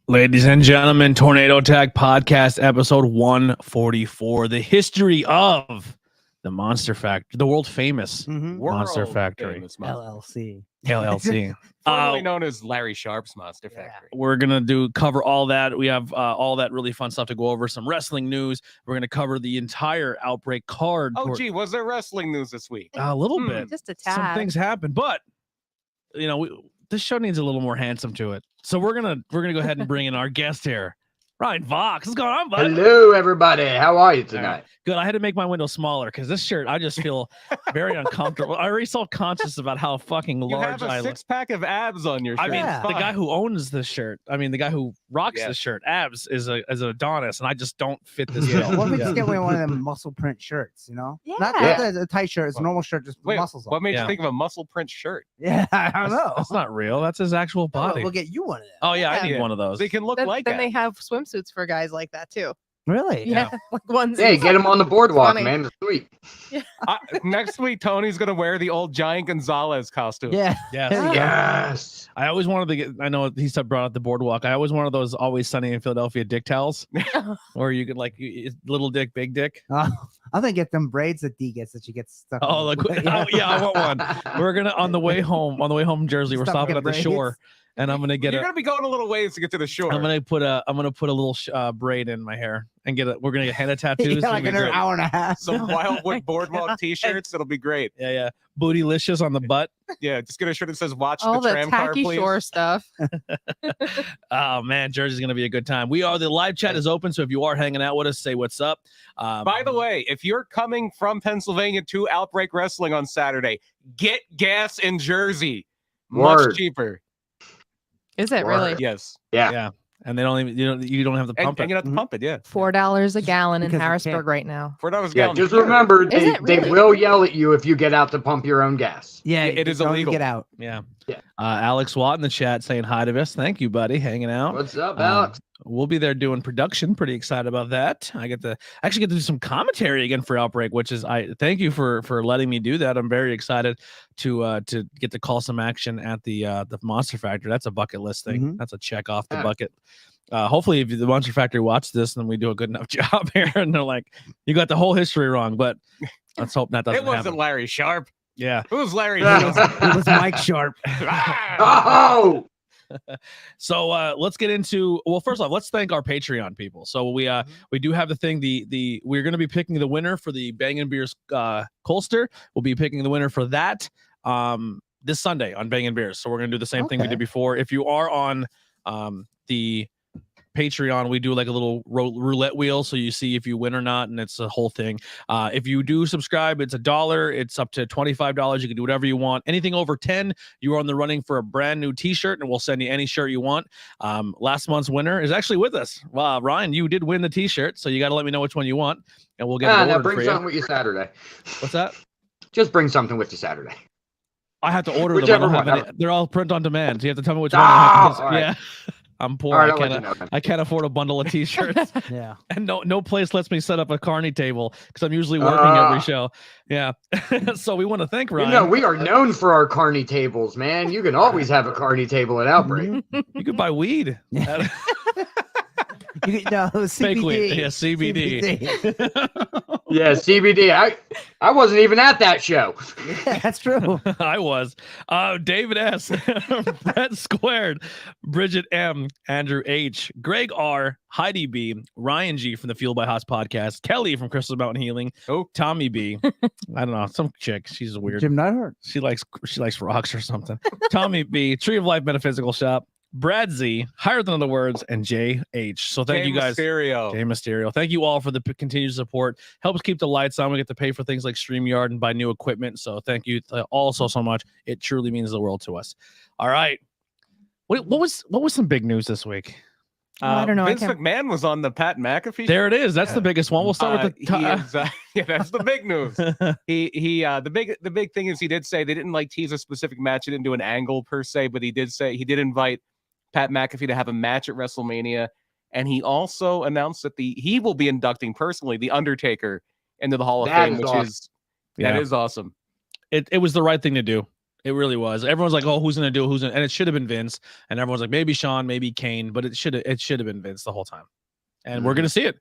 Ladies and gentlemen, Tornado Tag Podcast, episode 144. The history of the Monster Factory, the world famous Monster Factory. LLC. Formerly known as Larry Sharp's Monster Factory. We're going to cover all that. We have all that really fun stuff to go over. Some wrestling news. We're going to cover the entire Outbreak card. Oh, gee, was there wrestling news this week? A little bit. Just a tad. Some things happened, but, you know, this show needs a little more handsome to it. So we're gonna go ahead and bring in our guest here, Ryan Vox. What's going on, bud? Hello, everybody. How are you tonight? Good. I had to make my window smaller because this shirt, I just feel very uncomfortable. I already so conscious about how fucking You large have a I look. six-pack of abs on your shirt. I mean, Yeah. the guy who owns this shirt, the guy who rocks Yeah. this shirt, Abs, is an Adonis, and I just don't fit this Yeah. bill. What if we just get away one of them muscle print shirts, you know? Not Yeah. the tight shirt, it's a normal shirt, just Wait, muscles on. what made Yeah. you think of a muscle print shirt? Yeah, I don't know. That's not real. That's his actual body. We'll get you one of them. Oh yeah, I need Yeah. one of those. They can look Then, like then that. they have swimsuits for guys like that too. Really? Yeah, like ones. Hey, get him on the boardwalk, funny. man. It's sweet. Next week, Tony's going to wear the old Giant Gonzalez costume. Yeah. Yes. Yeah. Yes. I always wanted to get. I know he said brought up the boardwalk. I always wanted those Always Sunny in Philadelphia dick towels, or you could little dick, big dick. I'm gonna get them braids that D gets that she gets stuck. Oh, like, oh yeah, I want one. We're gonna on the way home from Jersey. We're Stop stopping and at the get shore, and I'm gonna get You're a. going to be going a little ways to get to the shore. I'm gonna put a little braid in my hair and get a. We're gonna get henna tattoos. Yeah, like It'll be an great. hour and a half. Some Wildwood Boardwalk t-shirts. It'll be great. Yeah. Bootylicious on the butt. Yeah, just get a shirt that says "Watch All the the tram car, tacky please." shore stuff. Oh man, Jersey's gonna be a good time. The live chat is open, so if you are hanging out with us, say what's up. By the way, if you're coming from Pennsylvania to Outbreak Wrestling on Saturday, get gas in Jersey. Much Word. cheaper. Is it really? Word. Yes. Yeah, and they don't even you don't have to And, pump and you it. don't have to pump it, yeah. $4 a gallon in Because you Harrisburg can't. right now. $4 a Yeah, gallon. just remember, Is they, it really? they will yell at you if you get out to pump your own gas. Yeah, It is don't illegal. Get out. Yeah. Yeah. Alex Watt in the chat saying hi to us. Thank you, buddy, hanging out. What's up, Um, Alex? We'll be there doing production. Pretty excited about that. I get to do some commentary again for Outbreak, which is I thank you for letting me do that. I'm very excited to get to call some action at the Monster Factory. That's a bucket list thing. Mhm. That's a check off the Yeah. bucket. Hopefully, if the Monster Factory watch this, then we do a good enough job here, and they're like, "You got the whole history wrong." But let's hope that doesn't It wasn't happen. Larry Sharp. Yeah. It was Larry Yeah. Sharp. It was Mike Sharp. Ah! Oh, So let's get into first off, let's thank our Patreon people. So we do have the thing, we're gonna be picking the winner for the Bang and Beers Colster. We'll be picking the winner for that this Sunday on Bang and Beers. So we're gonna do the same thing we Okay. did before. If you are on the Patreon, we do like a little roulette wheel, so you see if you win or not, and it's a whole thing. If you do subscribe, it's $1. It's up to $25. You can do whatever you want. Anything over 10, you are on the running for a brand new T-shirt, and we'll send you any shirt you want. Last month's winner is actually with us. Ryan, you did win the T-shirt, so you got to let me know which one you want, and we'll get it now ordered bring for something you. with you Saturday. What's that? Just bring something with you Saturday. I have to order them. I Whichever don't have one. any. They're all print on demand. So you have to tell me which one. I have to, all right. Yeah, I'm poor. All right, I I'll let can't. you know then. I can't afford a bundle of T-shirts. Yeah. And no place lets me set up a carny table because I'm usually working every show. Yeah. So we want to thank Ryan. You know, we are known for our carny tables, man. You can always have a carny table at Outbreak. Mhm. You could buy weed. Yeah. No, CBD. Fake weed. Yeah, CBD. Yeah, CBD. I wasn't even at that show. Yeah, that's true. I was. David S. Brett Squared, Bridget M. Andrew H. Greg R. Heidi B. Ryan G. from the Fuel by Haas podcast. Kelly from Crystal Mountain Healing. Oh. Tommy B. I don't know. Some chick. She's weird. Jim Neidhart. She likes rocks or something. Tommy B. Tree of Life Metaphysical Shop. Brad Z, Higher Than Other Words, and JH. So thank Jay you guys. Mysterio. Jay Mysterio. Thank you all for the continued support. Helps keep the lights on. We get to pay for things like StreamYard and buy new equipment. So thank you all so much. It truly means the world to us. All right. What was some big news this week? I don't know. Vince McMahon was on the Pat McAfee. There it is. That's Yeah. the biggest one. We'll start with the yeah, that's the big news. The big thing is he did say they didn't like tease a specific match. He didn't do an angle per se, but he did say he did invite Pat McAfee to have a match at WrestleMania, and he also announced that he will be inducting personally the Undertaker into the Hall of That Fame, is which awesome. is that is awesome. It was the right thing to do. It really was. Everyone's like, "Oh, who's gonna do it? Who's gonna?" And it should have been Vince. And everyone's like, "Maybe Shawn, maybe Kane," but it should have been Vince the whole time. And we're gonna see it.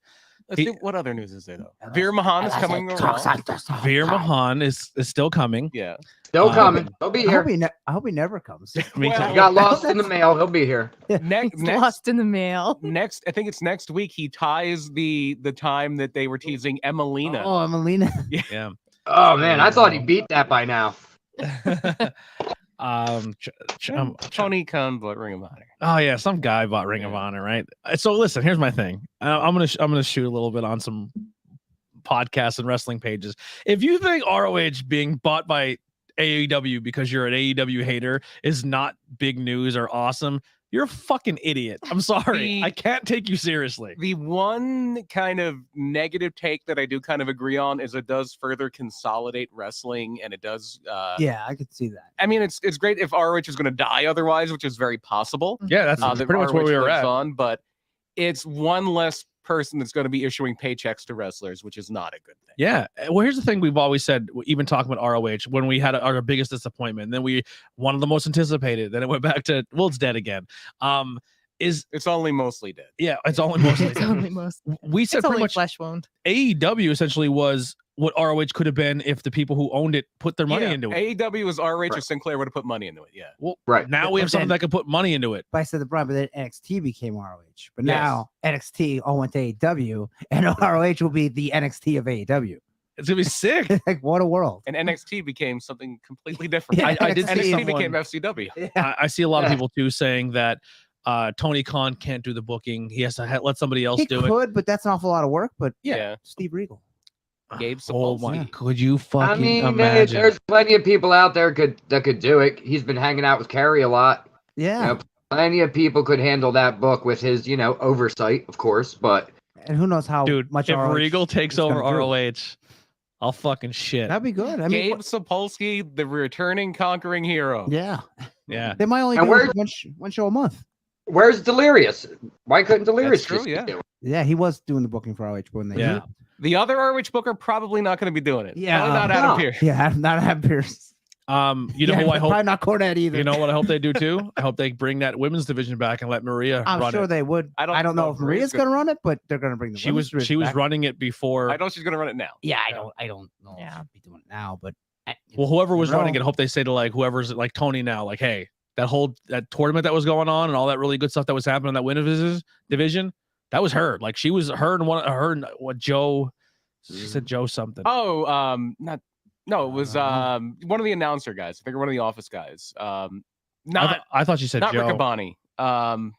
Let's see what other news is there though. Veer Mahan is coming around. Veer Mahan is still coming. Yeah. Still coming. He'll be I hope here. I hope he never comes. Me Well, too. He got lost in the mail. He'll be here. Next, Lost in the mail. I think it's next week. He ties the time that they were teasing Emelina. Oh, Emelina. Yeah. Oh man, I thought he beat that by now. Tony Khan, but Ring of Honor. Oh yeah, some guy bought Ring of Honor, right? So listen, here's my thing. I'm gonna shoot a little bit on some podcasts and wrestling pages. If you think ROH being bought by AEW because you're an AEW hater is not big news or awesome, you're a fucking idiot. I'm sorry, I can't take you seriously. The one kind of negative take that I do kind of agree on is it does further consolidate wrestling, and it does. Yeah, I could see that. I mean, it's great if ROH is going to die otherwise, which is very possible. Yeah, that's that pretty much where ROH we were lives at. on, but it's one less person that's going to be issuing paychecks to wrestlers, which is not a good thing. Yeah. Well, here's the thing we've always said, even talking about ROH, when we had our biggest disappointment, then we one of the most anticipated, then it went back to, well, it's dead again. It's only mostly dead. Yeah, it's only mostly It's only most. we said It's pretty only much flesh wound. AEW essentially was what ROH could have been if the people who owned it put their money into it. AEW was ROH Right. if Sinclair would have put money into it. Yeah. Well, Right. now we have But something then- that can put money into it. But I said the Brian, but then NXT became ROH. But Yes. now NXT all went to AEW, and ROH will be the NXT of AEW. It's gonna be sick. Like, what a world. And NXT became something completely different. Yeah, I did see NXT someone- became FCW. I see a lot of Yeah. people too saying that Tony Khan can't do the booking. He has to let somebody else He do it. could, but that's an awful lot of work. But Yeah. Steve Regal. Gabe Oh my! Sapolsky. Could you fucking I mean, imagine? there's plenty of people out there that could do it. He's been hanging out with Kerry a lot. Yeah. You know, plenty of people could handle that book with his, oversight, of course. But And who knows how Dude, much if ROH Regal takes is gonna over do. ROH, I'll fucking shit. That'd be good. I mean, Gabe Sapolsky, the returning conquering hero. yeah. Yeah. They might only And do where- one show a month. where's Delirious? Why couldn't Delirious That's true, just yeah. do it? Yeah, he was doing the booking for ROH when they Yeah. The other ROH booker probably not going to be doing it. Yeah, Probably not Adam no. Pearce. Yeah, not have Pierce. You know Yeah, who I hope. probably not Cornette either. You know what I hope they do too? I hope they bring that women's division back and let Maria I'm run sure it. they would. I I don't don't know know if if Maria's Maria's going to run it, but they're going to bring the She was women's division back. running it before. I know she's going to run it now. Yeah, Yeah. I don't know. Yeah. If she'd be doing it now, but Well, whoever was never running know. it, I hope they say to like whoever's like Tony now, like, hey, that tournament that was going on and all that really good stuff that was happening in that women's division, that was her. Like she was her and what Joe. She said Joe something. Oh, it was Uh-huh. one of the announcer guys. I think one of the office guys. I thought she said not Joe. Riccaboni.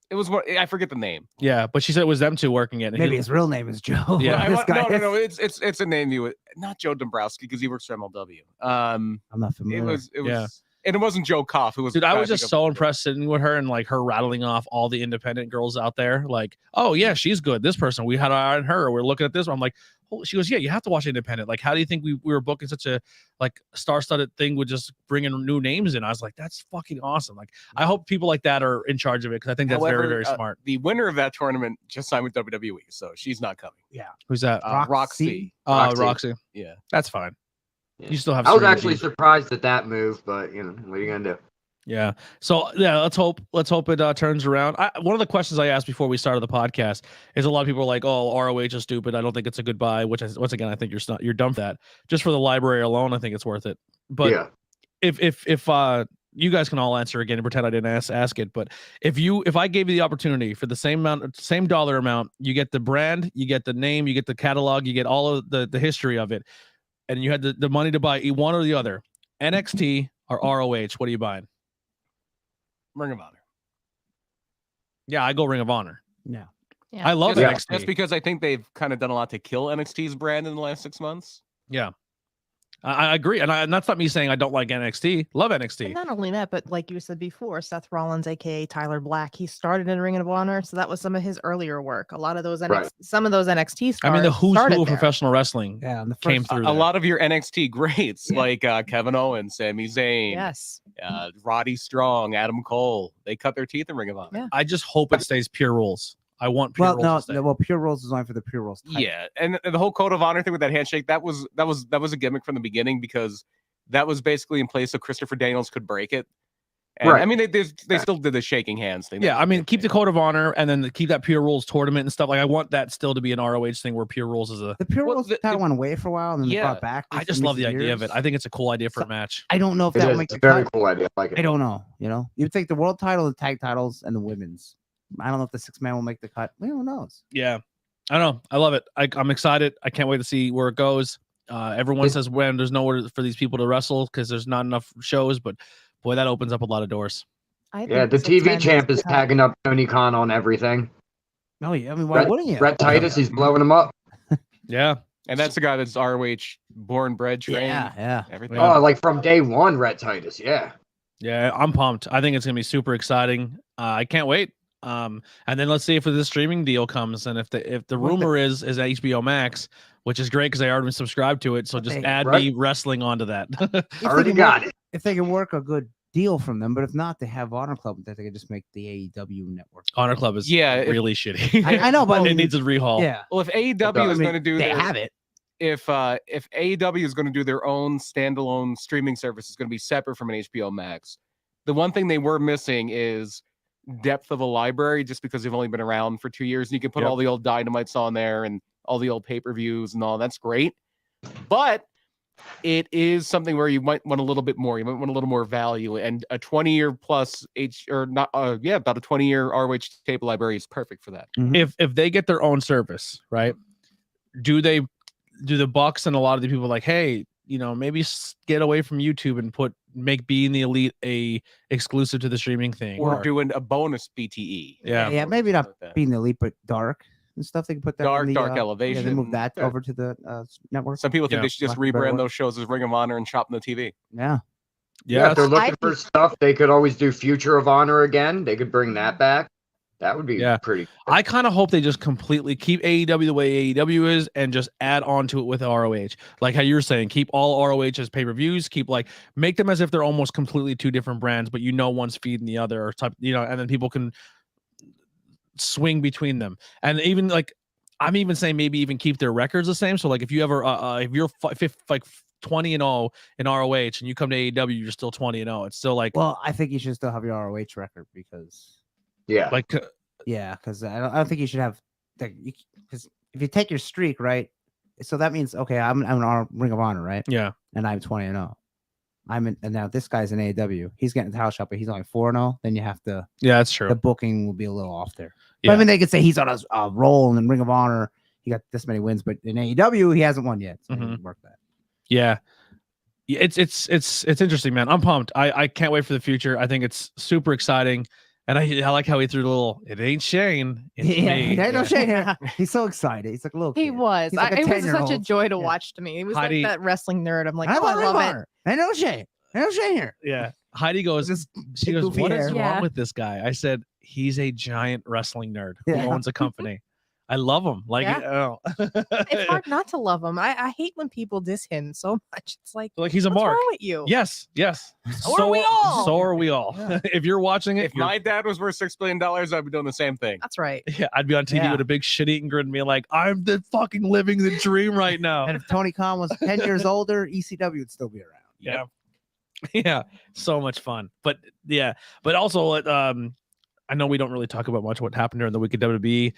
It was what I forget the name. Yeah, but she said it was them two working it. and maybe he- his real name is Joe. Yeah. This guy No. is- It's a name you would not Joe Dombrowski because he works for MLW. I'm not familiar. It was Yeah. and it wasn't Joe Koff. It was Dude, the I guy was just think so of- impressed sitting with her and like her rattling off all the independent girls out there. Like, oh yeah, she's good. This person, we had our eye on her. We're looking at this. I'm like, oh, she goes, yeah, you have to watch independent. Like, how do you think we were booking such a like star-studded thing with just bringing new names in? I was like, that's fucking awesome. Like, I hope people like that are in charge of it because I think that's However, very, very smart. The winner of that tournament just signed with WWE, so she's not coming. Who's that? Roxy. Roxy. Roxy. Yeah. That's fine. Yeah. You still have. I was Serena actually Deeb. surprised at that move, but what are you gonna do? Yeah. So yeah, let's hope it turns around. One of the questions I asked before we started the podcast is a lot of people are like, "Oh, ROH is stupid. I don't think it's a good buy." Which is, once again, I think you're dumb for that. Just for the library alone, I think it's worth it. But yeah, if you guys can all answer again and pretend I didn't ask it, but if I gave you the opportunity for the same dollar amount, you get the brand, you get the name, you get the catalog, you get all of the history of it, and you had the money to buy one or the other, NXT or ROH, what are you buying? Ring of Honor. Yeah, I go Ring of Honor. Yeah. Yeah. I love Just, NXT. just because I think they've kind of done a lot to kill NXT's brand in the last 6 months. Yeah, I agree, and that's not me saying I don't like NXT. Love And NXT. not only that, but like you said before, Seth Rollins, aka Tyler Black, he started in Ring of Honor, so that was some of his earlier work. A lot of those Right. some of those NXT stars. I mean, the who's started who of there. professional wrestling Yeah, and the first, came through. A there. lot of your NXT greats like Kevin Owens, Sami Zayn, Yes. Roddy Strong, Adam Cole, they cut their teeth in Ring of Honor. Yeah. I just hope it stays pure rules. I want pure well, rules. to no, stay. well, Pure Rules is only for the Pure Rules. Title. Yeah, and the whole Code of Honor thing with that handshake, that was a gimmick from the beginning because that was basically in place so Christopher Daniels could break it. And Right. I mean, they still did the shaking hands thing. Yeah, I mean, keep the code of honor and then keep that Pure Rules tournament and stuff. Like, I want that still to be an ROH thing where Pure Rules is a. The Pure Well, Rules the- kind of went away for a while, and then they brought back. I in just love the recent idea of it. years. I think it's a cool idea for So- a match. I don't know if It that will is. make It's the a very cut. cool idea. I like it. I don't know. You take the world title, the tag titles, and the women's. I don't know if the 6-man will make the cut. Who knows? Yeah, I don't know. I love it. I'm excited. I can't wait to see where it goes. Everyone says when there's nowhere for these people to wrestle because there's not enough shows, but boy, that opens up a lot of doors. I Yeah, think the TV 6-man champ needs is to cut. tagging up Tony Khan on everything. No, yeah. I mean, why wouldn't you? Brett Titus, he's blowing him up. Yeah, And that's the guy that's ROH born bred trained. Yeah. Everything. Yeah. Oh, like from day one, Brett Titus. Yeah. yeah, I'm pumped. I think it's gonna be super exciting. I can't wait. And then let's see if the streaming deal comes, and if the rumor is HBO Max, which is great because I already subscribed to it. So just Hey, add right. me wrestling onto that. If Already they can got work- it. If they can work a good deal from them, but if not, they have Honor Club that they can just make the AEW network. Honor Club is Yeah, if- really shitty. I know, but it needs a rehaul. Yeah, Well, if AEW is I mean, going to do they their, have it. if AEW is going to do their own standalone streaming service, it's going to be separate from an HBO Max. The one thing they were missing is depth of a library, just because they've only been around for 2 years, and you can put Yep. all the old Dynamites on there and all the old pay-per-views and all. That's great, but it is something where you might want a little bit more. You might want a little more value, and a 20-year plus about a 20-year ROH tape library is perfect for that. If they get their own service, right? Do the Bucks and a lot of the people like, hey, maybe get away from YouTube and make Being the Elite a exclusive to the streaming thing, Or doing a bonus BTE. Yeah. Maybe not Like that. being the elite, but dark and stuff. They can put that Dark, in the, Dark Yeah, they Elevation. move that Yeah. over to the network. Some people think Yeah. they should just Lack of a better rebrand word. those shows as Ring of Honor and shop on the TV. Yeah, Yeah, if they're that's- looking for stuff, they could always do Future of Honor again. They could bring that back. That would be Yeah. pretty. I kind of hope they just completely keep AEW the way AEW is and just add on to it with ROH. Like how you were saying, keep all ROH as pay-per-views, make them as if they're almost completely two different brands, but one's feeding the other or type, and then people can swing between them. And even I'm even saying maybe even keep their records the same. So like if you ever if you're 20-0 in ROH and you come to AEW, you're still 20-0. It's still like well, I think you should still have your ROH record because Yeah. because I don't think you should have because if you take your streak right, so that means okay, I'm an Ring of Honor, right? yeah. And I'm 20-0. And now this guy's in AEW. He's getting the title shot, but he's only 4-0. Then you have to Yeah, that's true. the booking will be a little off there. But, Yeah. I mean, they could say he's on a roll and in Ring of Honor. He got this many wins, but in AEW he hasn't won yet. So it Mhm. doesn't work that. Yeah. It's interesting, man. I'm pumped. I can't wait for the future. I think it's super exciting. And I like how he threw the little, it ain't Shane. It's me. I know Shane here. He's so excited. He's like a little He kid. was. He's like a It was such a 10-year-old. joy to Yeah. watch to me. He was Heidi- like that wrestling nerd. I'm like, I oh, I love it. Honor. I know Shane. I know Shane here. Yeah. Heidi goes, Just she big goes, goofy what is hair. wrong Yeah. with this guy? I said, he's a giant wrestling nerd who Yeah. owns a company. I love him. Like, Yeah. It's hard not to love him. I hate when people diss him so much. It's like, like he's a what's mark. wrong with you? Yes. So are we all. So are we all. Yeah. If you're watching it, If my dad was worth $6 billion, I'd be doing the same thing. That's right. yeah, I'd be on TV Yeah. with a big shit-eating grin and be like, I'm the fucking living the dream right now. And if Tony Khan was 10 years older, ECW would still be around. Yeah. Yeah. So much fun. But yeah. But also, I know we don't really talk about much what happened during the week of WWE.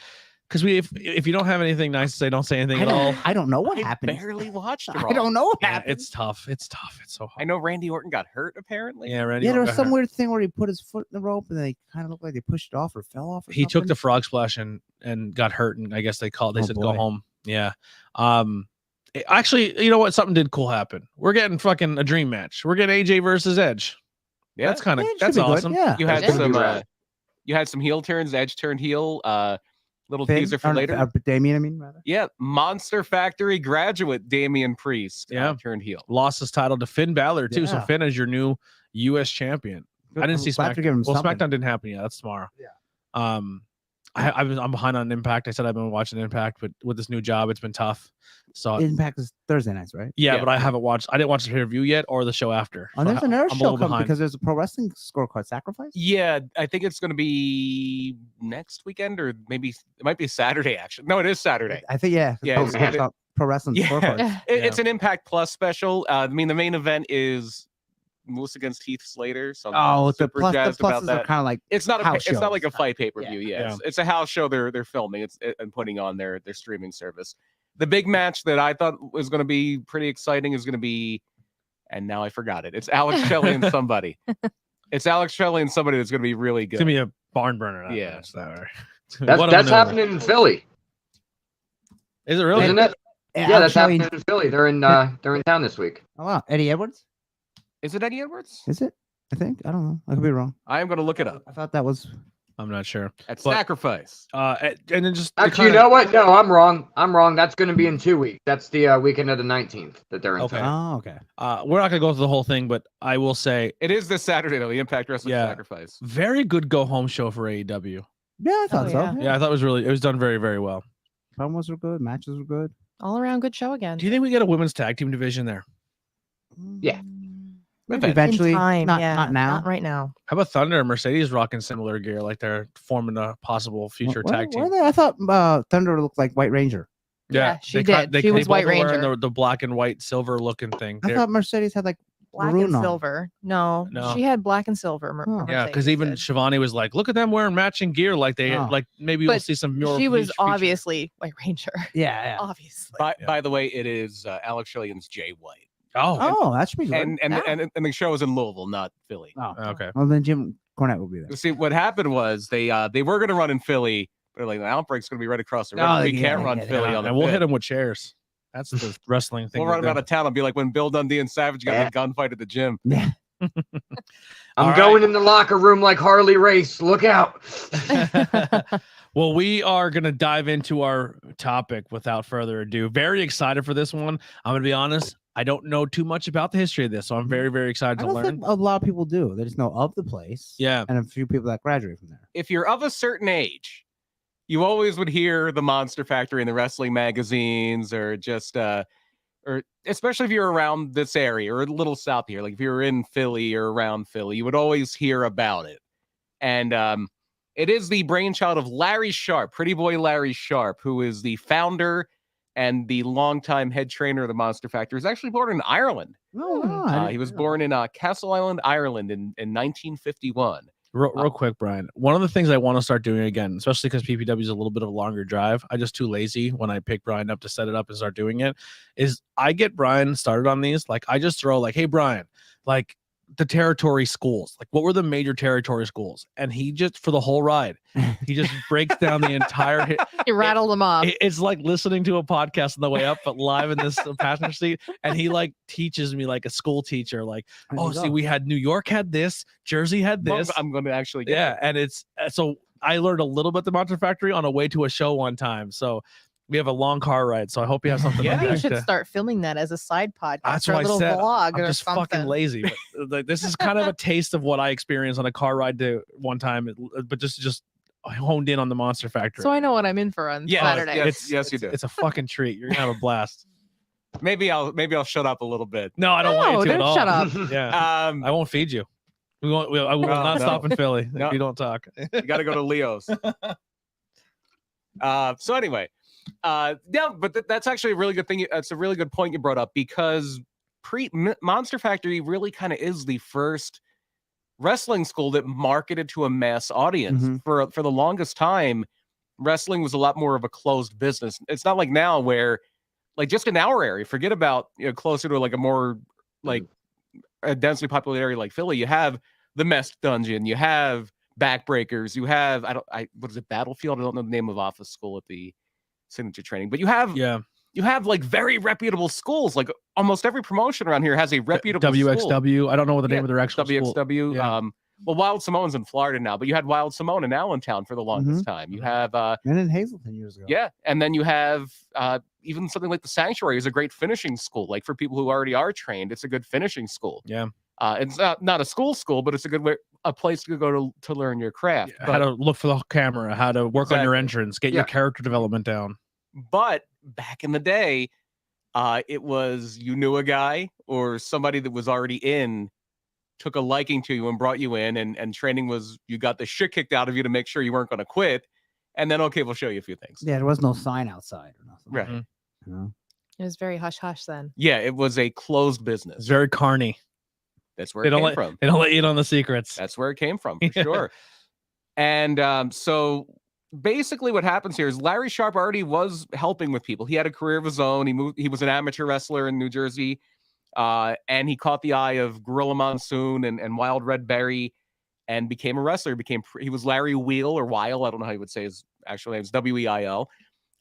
Because if you don't have anything nice to say, don't say anything at all. I don't know what I happened. barely watched it. I don't know what Yeah, happened. it's tough. It's tough. It's so hard. I know Randy Orton got hurt apparently. Yeah, Randy. Yeah, there Orton was got some hurt. weird thing where he put his foot in the rope and they kind of looked like they pushed it off or fell off. Or He took the something. frog splash and got hurt, and I guess they Oh, said go boy. home. Yeah. Actually, you know what? Something did cool happen. We're getting fucking a dream match. We're getting AJ versus Edge. Yeah. That's kind of Yeah, it should that's be good, awesome. Yeah. You had That's gonna some be rad. you had some heel turns. Edge turned heel. Little Finn? teaser for Or no, later. Damien, I mean, rather. Yeah, Monster Factory graduate Damian Priest Yeah. turned heel. Lost his title to Finn Balor too. So Yeah. Finn is your new U.S. champion. I didn't see Glad to give SmackDown. him Well, something. SmackDown didn't happen yet. That's tomorrow. Yeah. I'm behind on Impact. I said I've been watching Impact, but with this new job, it's been tough. So Impact is Thursday nights, right? yeah, Yeah. but I haven't watched. I didn't watch the pay-per-view yet or the show after. Oh, So there's another I'm a show little coming behind. because there's a pro wrestling scorecard sacrifice. Yeah, I think it's going to be next weekend or maybe it might be Saturday. Actually, no, it is Saturday. I think yeah. Yeah, Post- it's- post- pro wrestling Yeah. scorecards. It's an Impact Plus special. I mean, the main event is Moose against Heath Slater. So I'm The super jazzed about pluses that. are kind of like It's not house it's not like a shows. fight pay-per-view. Yeah. It's a house show they're filming and putting on their streaming service. The big match that I thought was going to be pretty exciting is going to be, and now I forgot it. It's Alex Shelley and somebody. It's Alex Shelley and somebody that's going to be really good. It's gonna be a barn burner. That Yeah. match, that That's happening in Philly, Is it really? isn't it? Yeah, Alex that's Shelley- happening in Philly. They're in town this week. Oh wow, Eddie Edwards. Is it Eddie Edwards? Is it? I think. I don't know. I could be wrong. I am going to look it up. I thought that was. I'm not sure. At But- Sacrifice. And then just Actually, you know what? No, I'm wrong. That's going to be in 2 weeks. That's the weekend of the 19th that they're in Okay. town. Oh, okay. we're not gonna go through the whole thing, but I will say, It is this Saturday, though, the Impact Wrestling Yeah. Sacrifice. very good go home show for AEW. Yeah, I thought so. yeah. Yeah, I thought it was done very, very well. Promos were good. Matches were good. All around good show again. Do you think we get a women's tag team division there? Yeah. Maybe In eventually. time, not, yeah, not now. Not right now. How about Thunder and Mercedes rocking similar gear, like they're forming a possible future tag Were team? they? I thought Thunder looked like White Ranger. Yeah, she they did. She was both White were wearing Ranger. the black and white silver looking thing. I They're- thought Mercedes had like Black maroon and on. silver. No, No. she had black and silver. Oh. Yeah, because Mercedes even did. Shivani was like, "Look at them wearing matching gear, like they Oh. like maybe we'll But see some more." she was future- obviously White Ranger. Yeah. Obviously. By the way, it is Alex Shelley and Jay White. Oh, That should be good. And the show is in Louisville, not Philly. Oh, okay. well then Jim Cornette will be there. See, what happened was they were going to run in Philly. They're like, the Outbreak's going to be right across the road. Oh, we yeah, can't run yeah, Philly Yeah, on the and we'll pit. hit them with chairs. That's the wrestling thing. We'll run them out of town and be like when Bill Dundee and Savage got in a gunfight at the gym. Yeah. I'm All going right. in the locker room like Harley Race. Look out. Well, we are going to dive into our topic without further ado. Very excited for this one. I'm going to be honest. I don't know too much about the history of this, so I'm very, very excited I to don't learn. think a lot of people do. They just know of the place. Yeah. And a few people that graduate from there. If you're of a certain age, you always would hear the Monster Factory in the wrestling magazines, or just or especially if you're around this area or a little south here, like if you're in Philly or around Philly, you would always hear about it. And it is the brainchild of Larry Sharp, Pretty Boy Larry Sharp, who is the founder and the longtime head trainer of the Monster Factory. He was actually born in Ireland. Oh, He was born in Castle Island, Ireland in 1951. Real quick, Brian. One of the things I want to start doing again, especially because PPW is a little bit of a longer drive. I just too lazy when I pick Brian up to set it up and start doing it. Is I get Brian started on these. Like I just throw like, hey Brian, like the territory schools. Like what were the major territory schools? And he just for the whole ride, he just breaks down the entire. You rattled them off. It's like listening to a podcast on the way up, but live in this passenger seat. And he like teaches me like a school teacher, like, oh, see, we had New York had this, Jersey had this. I'm going to actually get Yeah, and it's so I learned a little bit the Monster Factory on a way to a show one time. So we have a long car ride. So I hope you have something. Yeah. like Maybe you that should to- start filming that as a side podcast That's or a what I little said. vlog I'm or just something. fucking lazy. But like, this is kind of a taste of what I experienced on a car ride to one time, but just honed in on the Monster Factory. So I know what I'm in for on Saturday. Yes, you do. It's a fucking treat. You're gonna have a blast. Maybe I'll shut up a little bit. No, I don't want No, you to at don't all. shut up. Yeah, I won't feed you. I will No, not no. stop in Philly No. if you don't talk. You got to go to Leo's. So anyway, yeah, but that's actually a really good thing. It's a really good point you brought up, because Monster Factory really kind of is the first wrestling school that marketed to a mass audience. Mhm. For the longest time, wrestling was a lot more of a closed business. It's not like now where, like, just in our area, forget about, you know, closer to like a more like a densely populated area like Philly, you have the Mess Dungeon, you have Backbreakers, you have what is it, Battlefield? I don't know the name of office school at the Signature Training, but you have you have like very reputable schools. Like almost every promotion around here has a reputable school. WXW. I don't know what the name Yeah, of their actual school. WXW. Yeah. Well, Wild Simone's in Florida now, but you had Wild Simone in Allentown for the longest time. You have And in Hazleton years ago. yeah, and then you have even something like the Sanctuary is a great finishing school. Like for people who already are trained, it's a good finishing school. Yeah. It's not a school, but it's a good way, a place to go to learn your craft. How to look for the camera, how to work on your entrance, get your Yeah. character development down. But back in the day, it was you knew a guy or somebody that was already in, took a liking to you and brought you in, and training was you got the shit kicked out of you to make sure you weren't going to quit, and then okay, we'll show you a few things. Yeah, there was no sign outside or nothing. Right. Mhm. You know? It was very hush hush then. Yeah, it was a closed It's business. very carny. That's where They it don't came let from. they don't let you in on the secrets. That's where it came from, for Yeah. sure. And so basically what happens here is Larry Sharp already was helping with people. He had a career of his own. He was an amateur wrestler in New Jersey. And he caught the eye of Gorilla Monsoon and Wild Red Berry and became a wrestler. He was Larry Wheel or Weil. I don't know how you would say his actual name. It's Weil.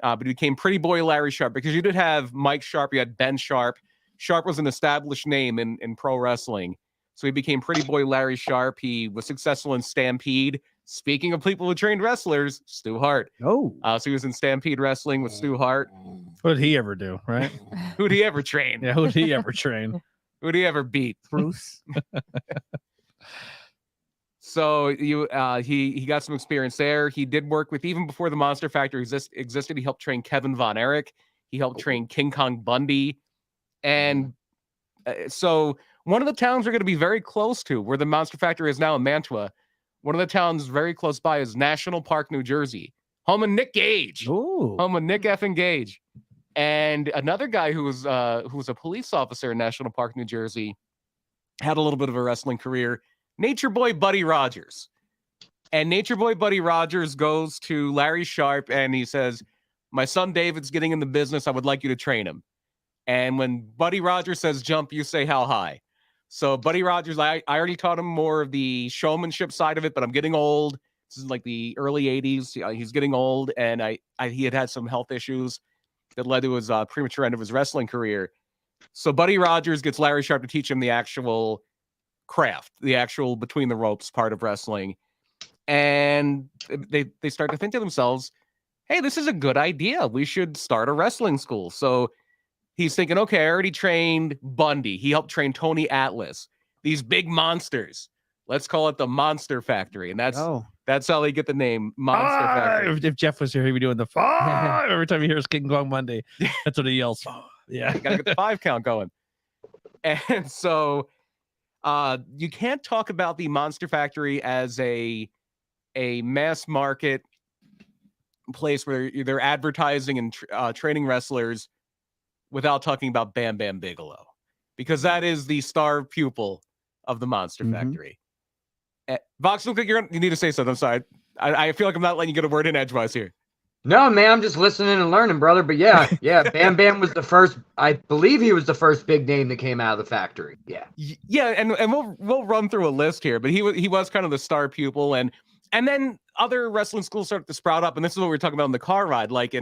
But he became Pretty Boy Larry Sharp because you did have Mike Sharp. You had Ben Sharp. Sharp was an established name in pro wrestling. So he became Pretty Boy Larry Sharp. He was successful in Stampede. Speaking of people who trained wrestlers, Stu Hart. Oh, So he was in Stampede Wrestling with Stu Hart. What did he ever do, right? Who'd he ever train? Yeah, who did he ever train? Who'd he ever beat? Bruce. So he got some experience there. He did work with, even before the Monster Factory existed, he helped train Kevin Von Erich. He helped train King Kong Bundy. And so one of the towns we're going to be very close to, where the Monster Factory is now in Mantua, one of the towns very close by is National Park, New Jersey. Home of Nick Gage. Oh, Home of Nick effing Gage. And another guy who was a police officer in National Park, New Jersey, had a little bit of a wrestling career. Nature Boy Buddy Rogers. And Nature Boy Buddy Rogers goes to Larry Sharp and he says, my son David's getting in the business. I would like you to train him. And when Buddy Rogers says jump, you say how high. So Buddy Rogers, I already taught him more of the showmanship side of it, but I'm getting old. This is like the early 80s. He's getting old, and he had some health issues that led to his premature end of his wrestling career. So Buddy Rogers gets Larry Sharp to teach him the actual craft, the actual between the ropes part of wrestling. And they start to think to themselves, hey, this is a good idea. We should start a wrestling school. So he's thinking, okay, I already trained Bundy. He helped train Tony Atlas. These big monsters. Let's call it the Monster Factory. And that's how they get the name Monster Factory. If Jeff was here, he'd be doing the five every time he hears King Kong Monday. That's what he yells. Yeah. You gotta get the 5 count going. And so you can't talk about the Monster Factory as a mass market place where they're advertising and training wrestlers without talking about Bam Bam Bigelow, because that is the star pupil of the Monster Factory. Vox, look like you need to say something. I'm sorry. I feel like I'm not letting you get a word in edgewise here. No, man, I'm just listening and learning, brother. But yeah, Bam Bam was the first. I believe he was the first big name that came out of the factory. Yeah, yeah, and we'll run through a list here, but he was kind of the star pupil, and then other wrestling schools started to sprout up, and this is what we were talking about on the car ride, like a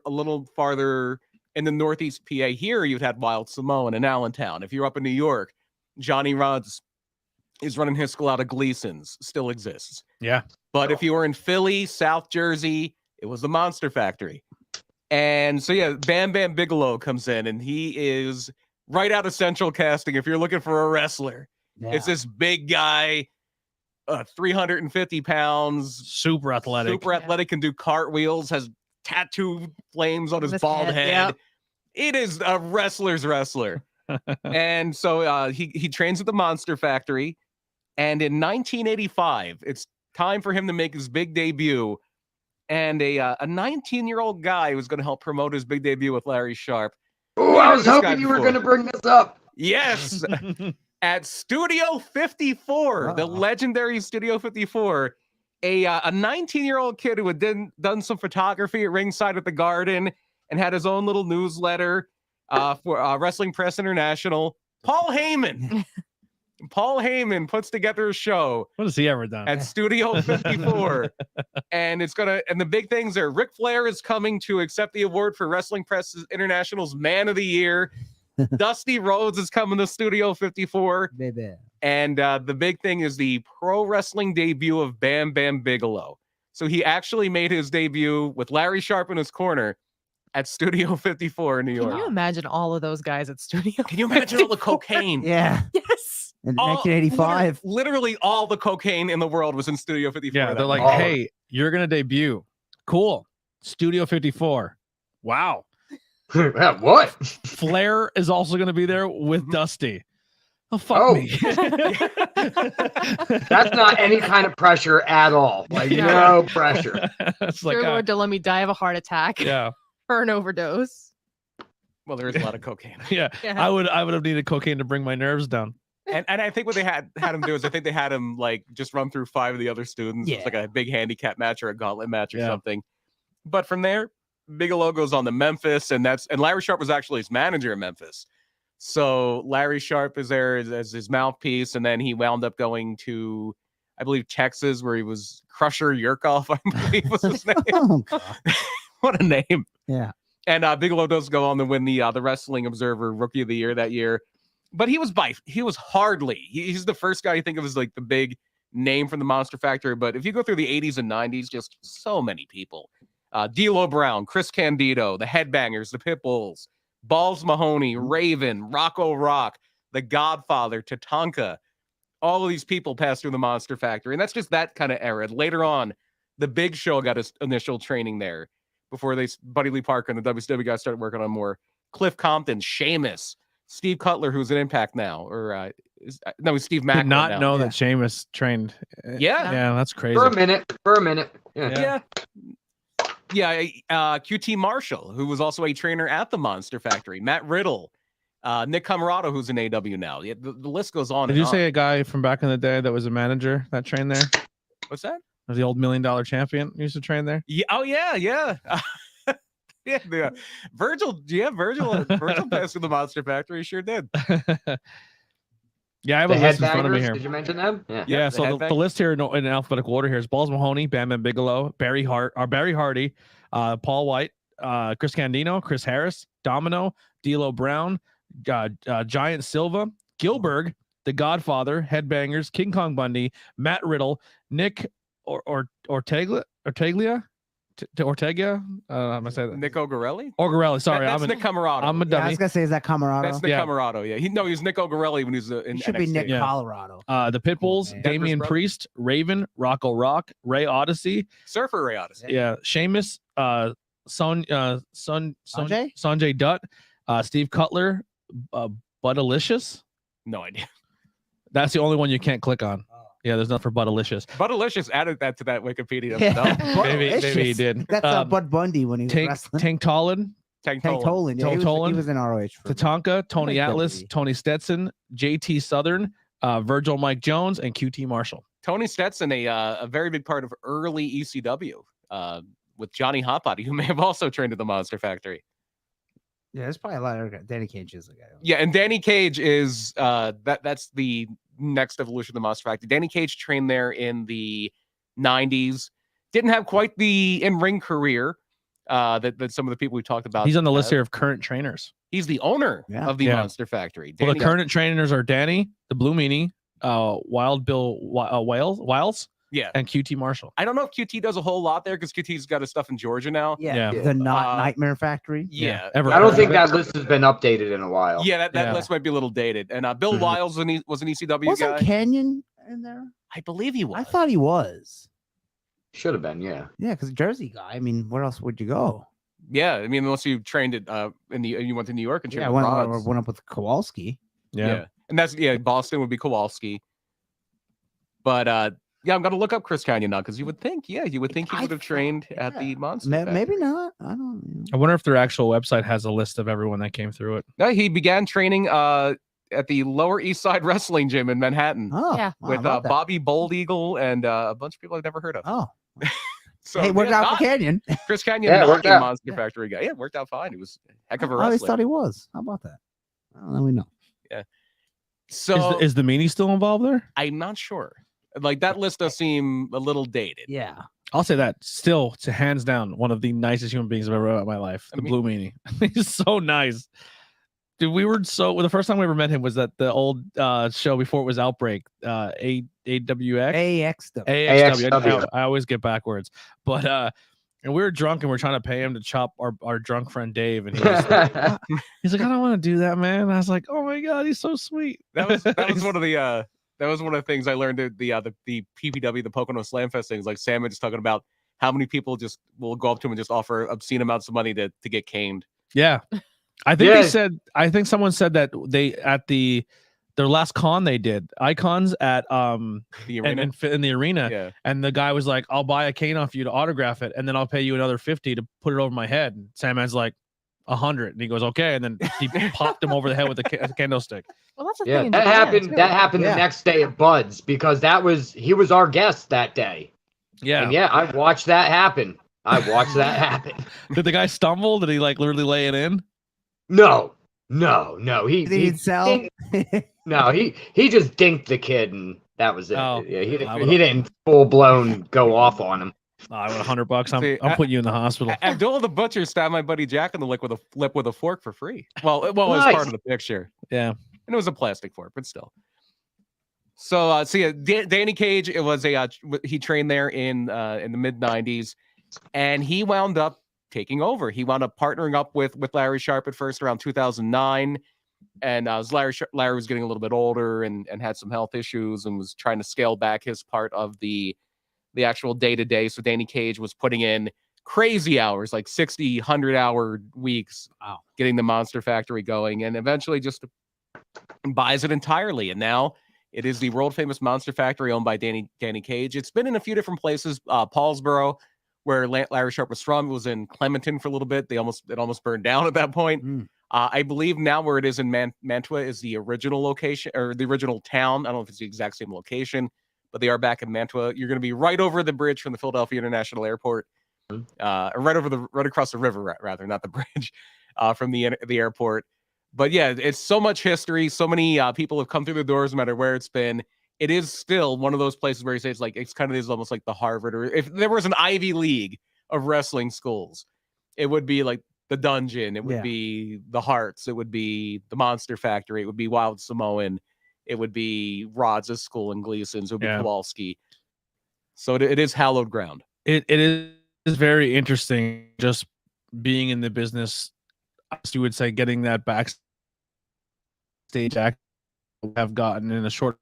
little farther in the Northeast PA. Here, you'd had Wild Samoan in Allentown. If you're up in New York, Johnny Rods is running his school out of Gleason's, still exists. Yeah, but if you were in Philly, South Jersey, it was the Monster Factory. And so, yeah, Bam Bam Bigelow comes in, and he is right out of Central Casting. If you're looking for a wrestler, it's this big guy, 350 pounds. Super athletic, can do cartwheels, has tattoo flames on his bald head. Yep. It is a wrestler's wrestler. And so he trains at the Monster Factory. And in 1985, it's time for him to make his big debut. And a 19-year-old guy was going to help promote his big debut with Larry Sharp. Oh, I was hoping you were going to bring this up. Yes. At Studio 54, the legendary Studio 54, a 19-year-old kid who had done some photography at ringside at the Garden and had his own little newsletter for Wrestling Press International, Paul Heyman. Paul Heyman puts together a show. What has he ever done? At Studio 54. And the big things are Ric Flair is coming to accept the award for Wrestling Press International's Man of the Year. Dusty Rhodes is coming to Studio 54. Baby. And the big thing is the pro wrestling debut of Bam Bam Bigelow. So he actually made his debut with Larry Sharp in his corner at Studio 54 in New York. Can you imagine all of those guys at Studio? Can you imagine all the cocaine? Yeah. Yes. In 1985. Literally all the cocaine in the world was in Studio 54. Yeah, they're like, hey, you're going to debut. Cool. Studio 54. Wow. What? Flair is also going to be there with Dusty. Oh, fuck me. That's not any kind of pressure at all. Like, no pressure. It's like, Lord, don't let me die of a heart attack. Yeah. Or an overdose. Well, there is a lot of cocaine. Yeah, Yeah. I would have needed cocaine to bring my nerves down. And I think what they had him do is I think they had him like just run through 5 of the other students. It was like a big handicap match or a gauntlet match or something. But from there, Bigelow goes on to Memphis, and Larry Sharp was actually his manager in Memphis. So Larry Sharp is there as his mouthpiece, and then he wound up going to, I believe, Texas, where he was Crusher Yurkov, I believe was his name. Oh, God. What a name. Yeah. And Bigelow does go on to win the Wrestling Observer Rookie of the Year that year. But he was hardly. He's the first guy you think of as like the big name from the Monster Factory. But if you go through the 80s and 90s, just so many people. D'Lo Brown, Chris Candido, the Headbangers, the Pitbulls, Balls Mahoney, Raven, Rocco Rock, the Godfather, Tatanka. All of these people passed through the Monster Factory. And that's just that kind of era. Later on, the Big Show got his initial training there before Buddy Lee Parker and the WCW guys started working on more. Cliff Compton, Sheamus, Steve Cutler, who's in Impact now, or he's Steve Mack. Did not now. know that Sheamus trained. Yeah, that's crazy. For a minute. Yeah. QT Marshall, who was also a trainer at the Monster Factory. Matt Riddle, Nick Camarado, who's in AW now. The list goes on. Did you say a guy from back in the day that was a manager that trained there? What's that? Was the old $1 million champion used to train there? Yeah. Oh yeah. Yeah. Virgil passed through the Monster Factory. Sure did. Yeah, I have The a list in front of me Headbangers, here. did you mention them? Yeah, so the list here in alphabetical order here is Balls Mahoney, Bam Bam Bigelow, Barry Hardy, Paul White, Chris Candido, Chris Harris, Domino, D'Lo Brown, Giant Silva, Gilbert, The Godfather, Headbangers, King Kong Bundy, Matt Riddle, Nick Ortega. I'm gonna say that. Nick Ogarelli. Ogarelli. Sorry, That's Nick Camarado. I'm a Yeah, I dummy. was gonna say, is that Camarado? That's Nick Camarado. Yeah, he was Nick Ogarelli when he was in He should NXT. be Nick Yeah. Colorado. The Pitbulls, man. Damian Denver's Priest, Raven, Rocco Rock, Ray Odyssey, Surfer Ray Odyssey. yeah, Sheamus, Sanjay Dutt, Steve Cutler, Buddalicious. No idea. That's the only one you can't click on. Yeah, there's nothing for Buddalicious. Budalicious added that to that Wikipedia. Yeah. No. Maybe he did. That's Um, Bud Bundy when he was wrestling. Tank Tolan, Tank Tank Tolan. Tolan. Yeah, Tank he Tolan. was in ROH. For Tatanka, Tony Like Atlas, WWE. Tony Stetson, JT Southern, Virgil Mike Jones, and QT Marshall. Tony Stetson, a very big part of early ECW with Johnny Hotbody, who may have also trained at the Monster Factory. Yeah, there's probably a lot of Danny Cage is the guy. Yeah, and Danny Cage is that's the next evolution of the Monster Factory. Danny Cage trained there in the 90s. Didn't have quite the in-ring career that some of the people we talked about. He's on the list have. here of current trainers. He's the owner Yeah. of the Yeah. Monster Factory. Well, Danny the current trainers are Danny, the Blue Meanie, Wild Bill Wiles, yeah. and QT Marshall. I don't know if QT does a whole lot there because QT's got his stuff in Georgia now. Yeah, Yeah. the not Uh, Nightmare Factory. Yeah. Ever I don't heard think of it? that list has been updated in a while. Yeah, that Yeah. list might be a little dated. And Bill Mhm. Wiles was an ECW Wasn't guy. Canyon in there? I believe he was. I thought he was. Should have been, yeah. Yeah, because Jersey guy. I mean, where else would you go? Yeah, I mean, unless you trained it you went to New York and trained Yeah, I with went, Rods. went up with Kowalski. Yeah. And that's Boston would be Kowalski. But I'm gonna look up Chris Canyon now because you would think he I would have trained at the yeah. Monster. Maybe Factory. not. I don't. I wonder if their actual website has a list of everyone that came through it. No, he began training at the Lower East Side Wrestling Gym in Manhattan Oh, Yeah. wow, with about that. Bobby Bold Eagle and a bunch of people I've never heard of. Oh, So hey, worked out for Canyon. Chris Canyon, Yeah, it not worked a out. Monster Yeah. Factory guy. Yeah, it worked out fine. He was a heck of a I always wrestler. thought he was. How about that? Well, now we know. So Is the Meanie still involved there? I'm not sure. Like that list does seem a little dated. Yeah. I'll say that still, to hands down, one of the nicest human beings I've ever met in my life. I The mean- Blue Meanie. He's so nice. Dude, the first time we ever met him was at the old show before it was Outbreak. AWX? AXW. AXW. I always get backwards. But and we were drunk and we are trying to pay him to chop our drunk friend Dave. And he's like, I don't want to do that, man. And I was like, oh my God, he's so sweet. That was one of the that was one of the things I learned at the PPW, the Pocono Slam Fest things. Like Sam was just talking about how many people just will go up to him and just offer obscene amounts of money to get caned. Yeah. I think Yeah. I think someone said that they at their last con they did icons at The arena. in the arena. Yeah. And the guy was like, I'll buy a cane off you to autograph it, and then I'll pay you another $50 to put it over my head. And Sandman's like, 100. And he goes, okay. And then he popped him over the head with a candlestick. Well, that's a Yeah, thing in that Japan, happened. too. That happened Yeah. the next day at Bud's because he was our guest that day. Yeah. And yeah, I watched that happen. Did the guy stumble? Did he like literally lay it in? No. Did he sell? No, he just dinked the kid, and that was it. Oh, Yeah, I would've- he didn't full blown go off on him. Oh, I want $100. See, I'm putting you in the hospital. Abdullah the Butcher stabbed my buddy Jack in the lip with a fork for free. Well, it was Nice. part of the picture. Yeah. And it was a plastic fork, but still. So, Danny Cage, it was he trained there in the mid '90s, and he wound up taking over. He wound up partnering up with Larry Sharp at first around 2009, and as Larry was getting a little bit older and had some health issues and was trying to scale back his part of the actual day-to-day. So Danny Cage was putting in crazy hours, like 60, 100-hour weeks, getting the Monster Factory going, and eventually just buys it entirely. And now it is the world-famous Monster Factory owned by Danny Cage. It's been in a few different places. Paulsboro, where Larry Sharp was from, it was in Clementon for a little bit. It almost burned down at that point. I believe now where it is in Mantua is the original location, or the original town. I don't know if it's the exact same location, but they are back in Mantua. You're going to be right over the bridge from the Philadelphia International Airport, right across the river, rather, not the bridge, from the airport. But yeah, it's so much history. So many people have come through the doors, no matter where it's been. It is still one of those places where you say it's kind of almost like the Harvard, or if there was an Ivy League of wrestling schools, it would be like the Dungeon, it would be the Hearts, it would be the Monster Factory, it would be Wild Samoan, it would be Rod's school and Gleason's, it would be Kowalski. So it is hallowed ground. It is very interesting just being in the business, as you would say, getting that backstage act have gotten in a short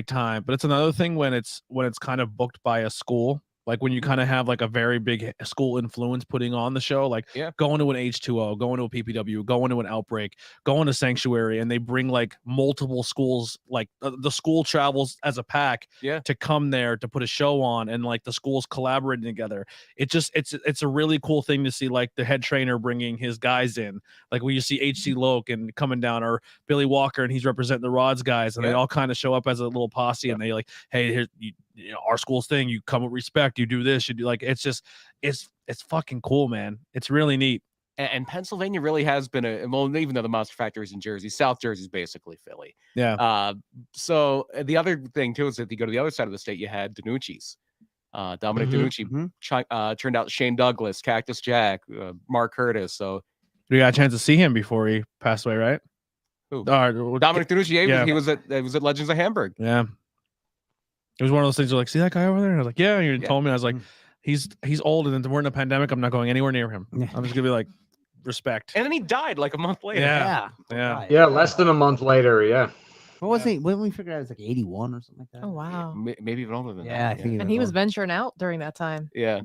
time. But it's another thing when it's kind of booked by a school, like when you kind of have like a very big school influence putting on the show, like going to an H2O, going to a PPW, going to an Outbreak, going to Sanctuary, and they bring like multiple schools, like the school travels as a pack to come there to put a show on, and like the schools collaborating together. It's a really cool thing to see, like the head trainer bringing his guys in, like when you see HC Loke and coming down, or Billy Walker and he's representing the Rods guys, and they all kind of show up as a little posse, and they like, hey, here's you know, our school's thing, you come with respect, you do this, you do, like, it's fucking cool, man. It's really neat. And Pennsylvania really has been even though the Monster Factory is in Jersey, South Jersey is basically Philly. Yeah. So the other thing too is that if you go to the other side of the state, you had DiNucci's. Dominic DiNucci turned out Shane Douglas, Cactus Jack, Mark Curtis. So we got a chance to see him before he passed away, right? Who? Dominic DiNucci. He was at Legends of Hamburg. Yeah. It was one of those things where like, see that guy over there? And I was like, yeah. And you told me, I was like, he's old, and we're in a pandemic. I'm not going anywhere near him. I'm just gonna be like, respect. And then he died like a month later. Yeah, less than a month later. Yeah. What was he? When we figured out it was like 81 or something like that. Oh wow. Maybe even older than that. Yeah, I think. And he was venturing out during that time. Yeah.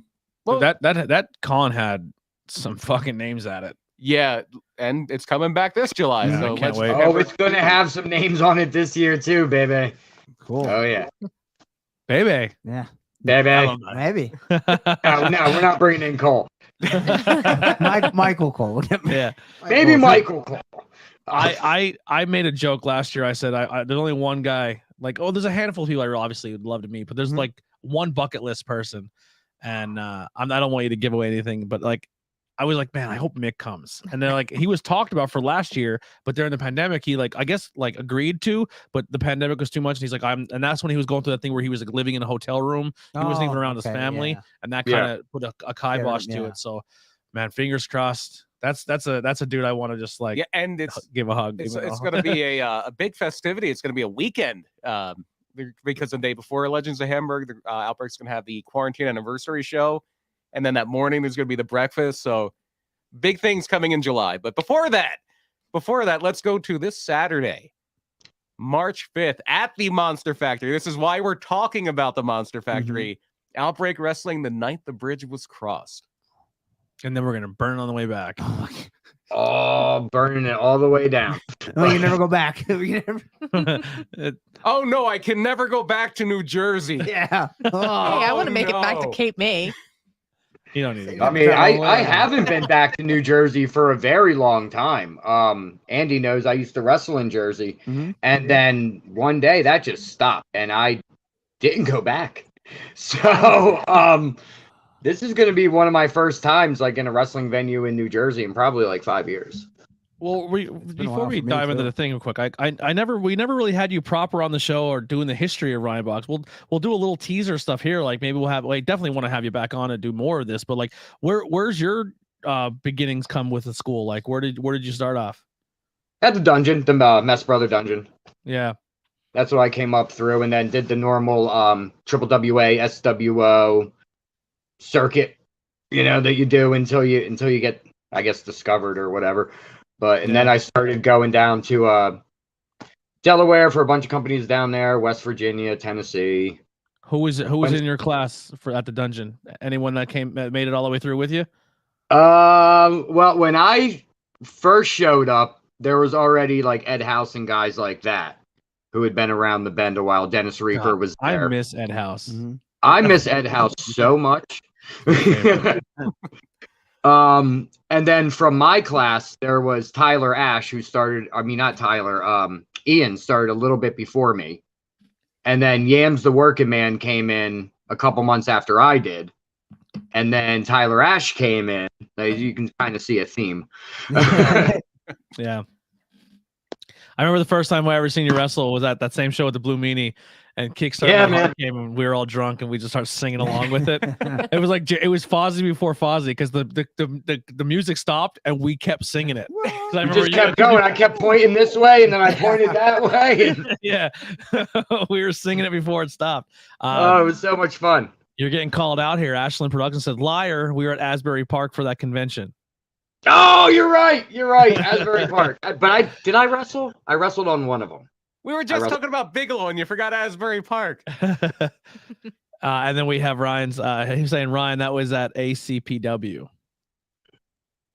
Well, that con had some fucking names at it. Yeah, and it's coming back this July. Yeah, So I can't wait. Oh, it's gonna have some names on it this year too, baby. Cool. Oh yeah. Baby. Yeah. Baby. Maybe. No, we're not bringing in Cole. Michael Cole. Yeah. Maybe Michael Cole. I made a joke last year. I said there's only one guy. Like, oh, there's a handful of people I obviously would love to meet, but there's like one bucket list person, and I don't want you to give away anything, but like, I was like, man, I hope Mick comes. And then like he was talked about for last year, but during the pandemic, he like, I guess like agreed to, but the pandemic was too much. And he's like, and that's when he was going through that thing where he was like living in a hotel room. He wasn't even around his family. And that kind of put a kibosh to it. So man, fingers crossed. That's a dude I want to just like, and it's give a hug. It's going to be a big festivity. It's going to be a weekend. Because the day before Legends of Hamburg, the Outbreak's going to have the quarantine anniversary show. And then that morning, there's going to be the breakfast. So big things coming in July. But before that, let's go to this Saturday, March 5th at the Monster Factory. This is why we're talking about the Monster Factory. Outbreak Wrestling, the night the bridge was crossed. And then we're going to burn on the way back. Oh, burning it all the way down. Oh, you never go back. Oh, no, I can never go back to New Jersey. Yeah. Hey, I want to make it back to no. Cape May. You don't need to I go. I mean, Travel I around. haven't been back to New Jersey for a very long time. Andy knows I used to wrestle in Jersey, Mhm. and then one day that just stopped, and I didn't go back. So, this is going to be one of my first times like in a wrestling venue in New Jersey in probably like 5 years. Well, been a before while we for me, dive into too. the thing real quick, we never really had you proper on the show or doing the history of Ryan Box. We'll do a little teaser stuff here. Like maybe we'll have. Like definitely want to have you back on and do more of this. But like, where's your beginnings come with the school? Like, where did you start off? At the dungeon, the Mess Brother dungeon. Yeah. That's what I came up through, and then did the normal triple WA, SWO circuit, that you do until you get, I guess, discovered or whatever. And then I started going down to Delaware for a bunch of companies down there, West Virginia, Tennessee. Who was in your class at the dungeon? Anyone that made it all the way through with you? Well, when I first showed up, there was already like Ed House and guys like that who had been around the bend a while. Dennis Reaper was there. I miss Ed House. Mhm. I miss Ed House so much. And then from my class, there was Tyler Ash, who started, I mean, not Tyler, Ian started a little bit before me. And then Yams the Working Man came in a couple months after I did. And then Tyler Ash came in. You can kind of see a theme. Yeah. I remember the first time I ever seen you wrestle was at that same show with the Blue Meanie, and Kickstarter Yeah, man. came and we were all drunk and we just started singing along with it. It was like it was Fozzy before Fozzy because the music stopped and we kept singing it. 'Cause I We remember just kept going. I kept pointing this way, and then I pointed that way. And, yeah, we were singing it before it stopped. it was so much fun. You're getting called out here. Ashland Productions said, "Liar, we were at Asbury Park for that convention." Oh, you're right. You're right. Asbury Park. But did I wrestle? I wrestled on one of them. We were just talking about Bigelow, and you forgot Asbury Park. And then we have Ryan's. He's saying, Ryan, that was at ACPW.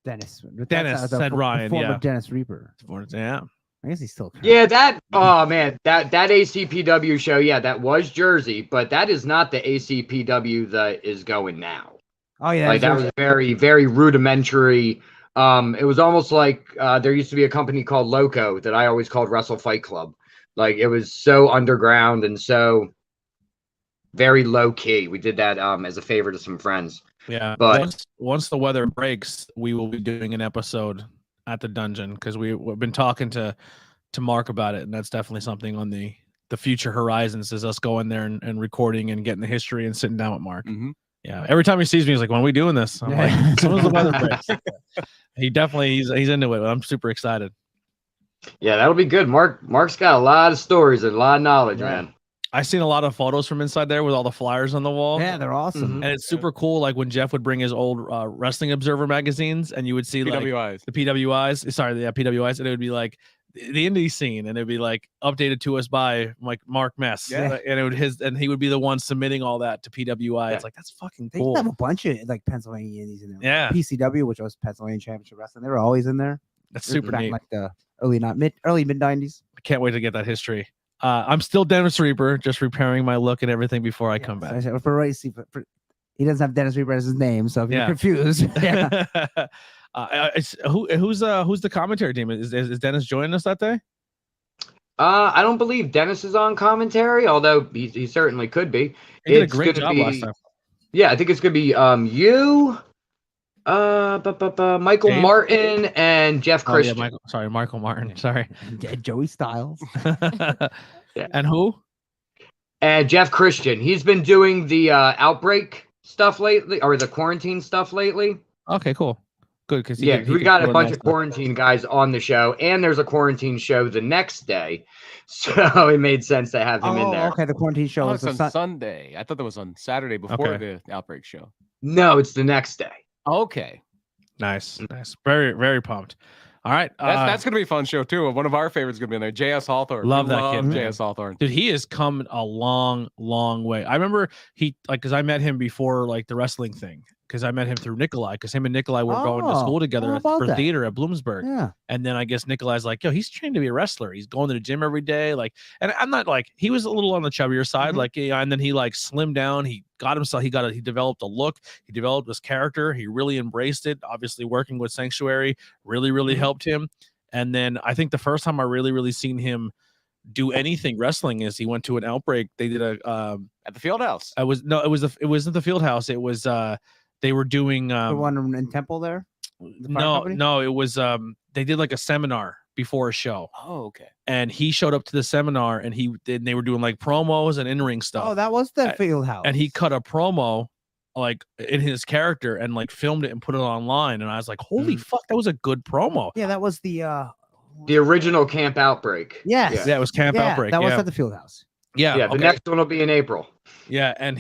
Dennis. Dennis said Ryan, Former yeah. Dennis Reaper. Yeah. I guess he's still. Yeah, oh man, that ACPW show, yeah, that was Jersey, but that is not the ACPW that is going now. Oh yeah, Like that was very, very rudimentary. It was almost like there used to be a company called Loco that I always called Wrestle Fight Club. Like it was so underground and so very low key. We did that as a favor to some friends. Yeah. But once the weather breaks, we will be doing an episode at the dungeon because we've been talking to Mark about it, and that's definitely something on the future horizons is us going there and recording and getting the history and sitting down with Mark. Mm-hmm. Yeah. Every time he sees me, he's like, "When are we doing this?" I'm like, "As soon as the weather breaks." He definitely he's into it. I'm super excited. yeah, that'll be good. Mark's got a lot of stories and a lot of knowledge, man. I've seen a lot of photos from inside there with all the flyers on the wall. Yeah, they're awesome. And it's super cool. Like when Jeff would bring his old Wrestling Observer magazines, and you would see like PWIs. the PWIs. Sorry, yeah, PWIs, and it would be like the indie scene, and it'd be like updated to us by like Mark Mess. Yeah. And it would and he would be the one submitting all that to PWI. It's like that's fucking They cool. have a bunch of like Pennsylvania indies in there. Yeah. PCW, which was Pennsylvania Championship Wrestling, they were always in there. That's This was super back in, neat. like the early mid '90s. I can't wait to get that history. I'm still Dennis Reaper, just repairing my look and everything before I come back. For race, he doesn't have Dennis Reaper as his name, so if you're Yeah. confused, yeah. Who's the commentary team? Is Dennis joining us that day? I don't believe Dennis is on commentary, although he certainly could be. He did a It's great gonna job be- last time. Yeah, I think it's gonna be you, Michael Dave? Martin, and Jeff Oh, yeah, Christian. Michael Martin. Sorry. Joey Styles. And who? And Jeff Christian. He's been doing the Outbreak stuff lately, or the quarantine stuff lately. Okay, cool. Good, because Yeah, we got a bunch of quarantine guys on the show, and there's a quarantine show the next day, so it made sense to have him in there. Okay, the quarantine show Oh, is it's on Sunday. I thought that was on Saturday before the Outbreak show. No, it's the next day. Okay. Nice. Very, very pumped. All right. That's going to be a fun show, too. One of our favorites going to be in there. J.S. Hawthorne. Love We that kid, man. J.S. Hawthorne. Dude, he has come a long, long way. I remember because I met him before like the wrestling thing, because I met him through Nikolai, because him and Nikolai were going to Oh, school together how about for that? theater at Bloomsburg. Yeah. And then I guess Nikolai's like, yo, he's trained to be a wrestler. He's going to the gym every day. Like, and I'm not like, he was a little on the chubbier side. Mhm. Like, yeah, and then he like slimmed down. He got himself, he developed a look. He developed his character. He really embraced it. Obviously, working with Sanctuary really Mhm. helped him. And then I think the first time I really seen him do anything wrestling is he went to an Outbreak. They did a At the field house. it wasn't the field house. It was they were doing The one in Temple there. The fire company? no, it was they did like a seminar before a show, Oh, okay. and he showed up to the seminar, and they were doing like promos and in-ring stuff. Oh, that was the Uh, field house. And he cut a promo like in his character and like filmed it and put it online, and I was like, holy fuck, that was a good promo. Yeah, that was the original Camp Outbreak. Yes. Yeah, it was Camp Outbreak. That was Yeah, at the field house. yeah, Yeah, the okay. next one will be in April. Yeah, and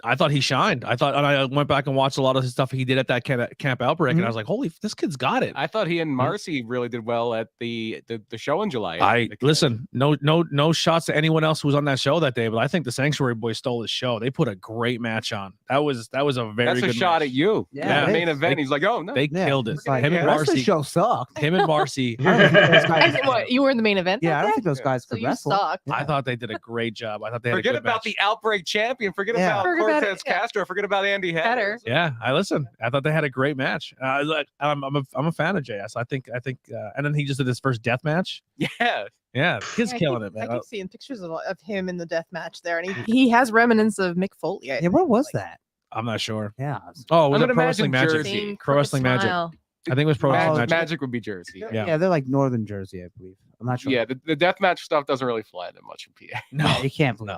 I thought he shined. And I went back and watched a lot of his stuff he did at that Camp Outbreak, and I was like, holy, this kid's got it. I thought he and Marcy really did well at the show in July. I listen, no shots to anyone else who was on that show that day, but I think the Sanctuary Boys stole his show. They put a great match on. That was a very That's good a shot match. at you. Yeah, The it main is. event. He's like, oh no. They Yeah, killed it. it's like, Him and the rest of the Marcy. show sucked. Him and Marcy. I don't think those guys. And what, you were in the main event? Yeah, I that don't day? think those guys So could you wrestle. sucked. I thought they did a great job. I thought they had Forget a good about match. the Outbreak champion. Forget Yeah. about Forget about Cortez it, yeah. Castro. Forget about Andy Header. Header. Yeah, I thought they had a great match. Look, I'm a fan of JS. I think, and then he just did his first death match. Yeah. Yeah, kid's Yeah, killing it, I man. keep seeing pictures of him in the death match there, and he has remnants of Mick Foley. Yeah, what was that? I'm not sure. Yeah. Oh, was I'm it gonna Pro Wrestling imagine Magic? Jersey. Same Pro Wrestling Magic. smile. I think it was Pro Wrestling Magic, Magic. Magic would be Jersey. Yeah. Yeah, they're like Northern Jersey, I believe. I'm not sure. Yeah, the deathmatch stuff doesn't really fly that much in PA. No, You can't believe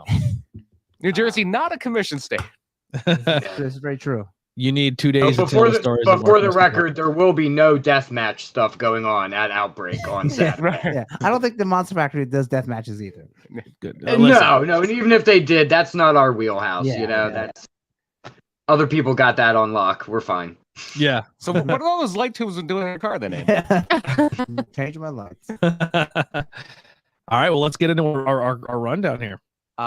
New Jersey, not a commission state. it. This is very true. you need 2 days But to tell before the the, stories. of before Mark the Wrestling. record, there will be no deathmatch stuff going on at Outbreak on Saturday. Yeah, I don't think the Monster Factory does death matches either. Good. No, Listen, no, and even if they did, that's not our wheelhouse. Yeah, you know, yeah. that's other people got that on lock. We're fine. yeah. So what are all those light tubes doing in the car then? Change my lights. All right, well, let's get into our rundown here.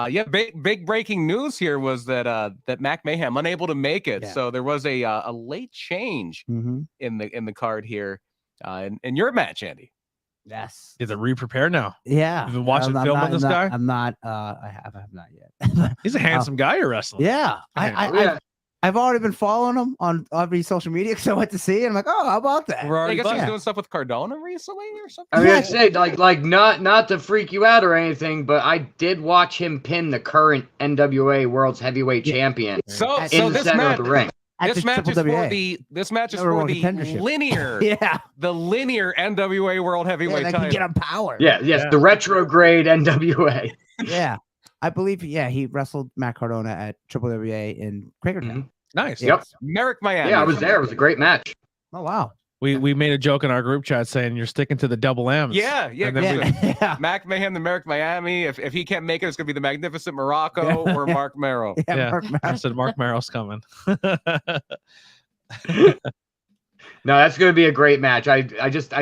Yeah, big breaking news here was that Mac Mayhem unable to make it. Yeah. So there was a late change Mm-hmm. in the card here. In your match, Andy. Yes. Is it re-prepare now? Yeah. You've been watching I'm film not- on this I'm guy? not- I'm not. I have not yet. He's a handsome guy you're wrestling. Yeah. Yeah. I've already been following him on every social media because I went to see it. I'm like, oh, how about that? We're I already guess he was Yeah. doing stuff with Cardona recently or something. I mean, Yeah. I'd say like not to freak you out or anything, but I did watch him pin the current NWA World's Heavyweight Yeah. Champion So In in the this center match, of the ring. At this the match is Triple for WA. the Number one contendership. linear Yeah. the linear NWA World Yeah, Heavyweight they title. can get him power. Yeah, yes, Yeah. the retrograde NWA. Yeah. I believe, he wrestled Matt Cardona at Triple WA in Quakertown. Nice. Yeah. Yep. Merrick Miami. Yeah, I was there. It was a great match. Oh, wow. We made a joke in our group chat saying you're sticking to the double M's. Yeah, And then Yeah. Yeah. Mac Mayhem, the Merrick Miami. If he can't make it, it's gonna be the Magnificent Morocco Yeah. or Mark Merrow. Yeah. Yeah. Mark I Maron. said Mark Merrill's coming. No, that's going to be a great match. I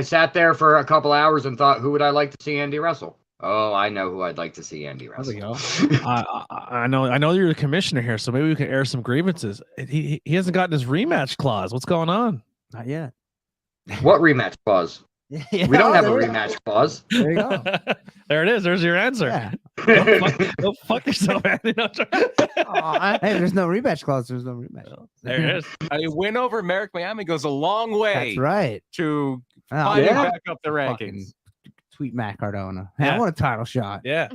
sat there for a couple hours and thought, who would I like to see Andy wrestle? Oh, I know who I'd like to see Andy There we wrestle. go. I know you're the commissioner here, so maybe we can air some grievances. He hasn't gotten his rematch clause. What's going on? Not yet. What rematch clause? Yeah, We don't have a there you rematch clause. go. There you go. There it is. There's your answer. Yeah. Go fuck yourself, Andy. No, Aw. Hey, there's no rematch clause. There's no rematch. there it is. A win over Merrick Miami goes a long way That's right. to Oh, climbing yeah. back up the fucking rankings. Tweet Matt Cardona. Hey, Yeah. I want a title shot. Yeah,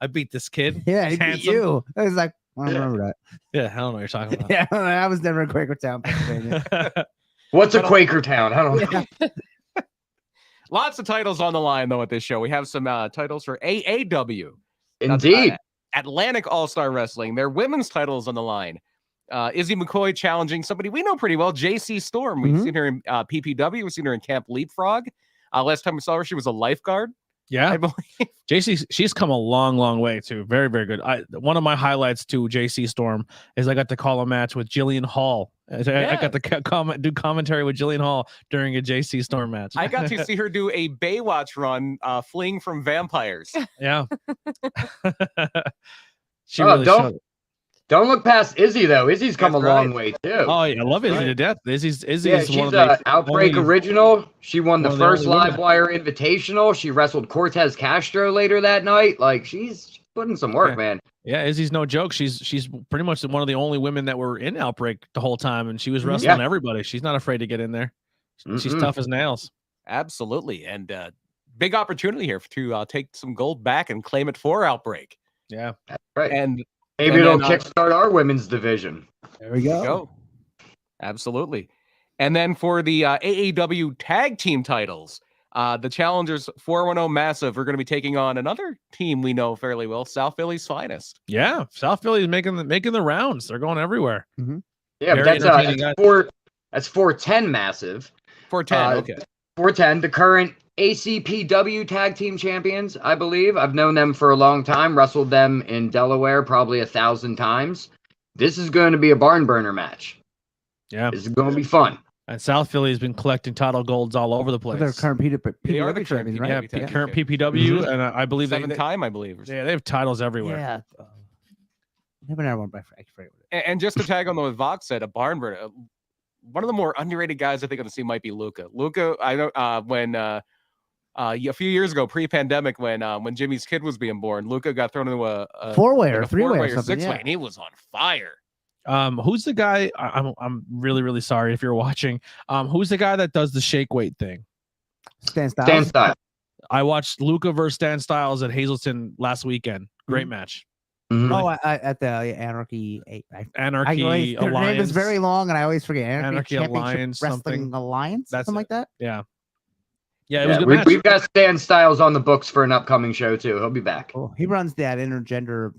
I beat this kid. Yeah, He's he beat handsome. you. I was like, I don't Yeah. remember that. Yeah, I don't know what you're talking about. Yeah, I was never in Quakertown, Pennsylvania. What's a Quaker town? I don't know. Yeah. Lots of titles on the line though at this show. We have some titles for AAW. Indeed. Atlantic All-Star Wrestling. Their women's titles on the line. Izzy McCoy challenging somebody we know pretty well, JC Storm. We've Mhm. seen her in PPW. We've seen her in Camp Leapfrog. Last time we saw her, she was a lifeguard, Yeah, I believe. JC, she's come a long way too. Very, very good. One of my highlights to JC Storm is I got to call a match with Jillian Hall. I got to do commentary with Jillian Hall during a JC Storm match. I got to see her do a Baywatch run, fleeing from vampires. Yeah. She Oh, really don't- showed. Don't look past Izzy though. Izzy's come That's a long right. way too. Oh, yeah, I love Izzy Right. to death. Izzy's Yeah, one she's of the Outbreak only- original. She won the one of the first only women. live wire invitational. She wrestled Cortez Castro later that night. Like she's putting some work, Yeah. man. Yeah, Izzy's no joke. She's pretty much one of the only women that were in Outbreak the whole time, and she was wrestling everybody. She's not afraid to get in there. She's tough as nails. Absolutely. And big opportunity here to take some gold back and claim it for Outbreak. Yeah. That's right. And Maybe and it'll then, kickstart our women's division. There we go. go. Absolutely. And then for the AAW tag team titles, the challengers 410 Massive are going to be taking on another team we know fairly well, South Philly's Finest. Yeah, South Philly is making the rounds. They're going everywhere. Yeah, Very but entertaining that's guys. that's 410 Massive. 410. Okay. 410, the current ACPW tag team champions, I believe. I've known them for a long time, wrestled them in Delaware probably 1,000 times. This is going to be a barn burner match. Yeah. This is going to be fun. And South Philly has been collecting title golds all over the place. They're current They are the PWW current champions, right? yeah, PWW. current PPW, and I believe they, Seventh time, I believe. Or yeah, they have titles everywhere. Yeah. Never know one by I forget what it And just to tag on what Vox said, a barn burner. One of the more underrated guys I think on the scene might be Luca. Luca, I know when a few years ago, pre-pandemic, when Jimmy's kid was being born, Luca got thrown into a four-way like or a three-way four-way or something. six-way, Yeah. and he was on fire. Who's the guy? I'm really sorry if you're watching. Who's the guy that does the shake weight thing? Stan Styles. Stand style. I watched Luca versus Stan Styles at Hazelton last weekend. Great match. Mhm. Oh, at the Anarchy. Anarchy their Alliance. name is very long, and I always forget. Anarchy Championship Alliance, Wrestling something. Alliance, That's something it. like that. Yeah, it was Yeah, a good we, match. we've got Stan Styles on the books for an upcoming show too. He'll be back. Oh, he runs that intergender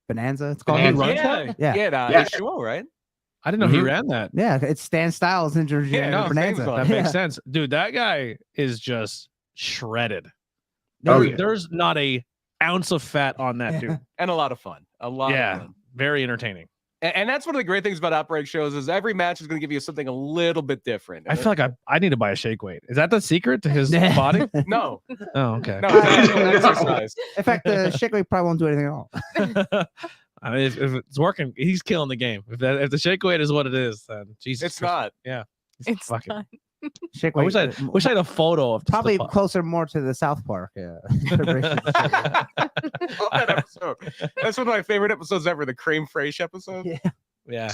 bonanza. It's called. Bonanza. He runs Yeah, that? Yeah. yeah, H2O, right? I didn't know he Mhm. ran that. Yeah, it's Stan Styles intergender Yeah, no, bonanza. famous one. That Yeah. makes sense, dude. That guy is just shredded. Oh, There- yeah. There's not a ounce of fat on that dude. And a lot of fun. A lot of Yeah, fun. very entertaining. And that's one of the great things about Outbreak shows is every match is going to give you something a little bit different. I feel like I need to buy a shake weight. Is that the secret to his body? No, Oh, okay. no, it's actual exercise. In fact, the Shickley probably won't do anything at all. I mean, if it's working, he's killing the game. If the shake weight is what it is, then Jesus. It's not. It's fucking. not. Shickley, I wish I had a photo of just the probably fu- closer more to the South Park. Yeah. Love that episode. That's one of my favorite episodes ever, the Cream Fraiche episode. Yeah. Yeah.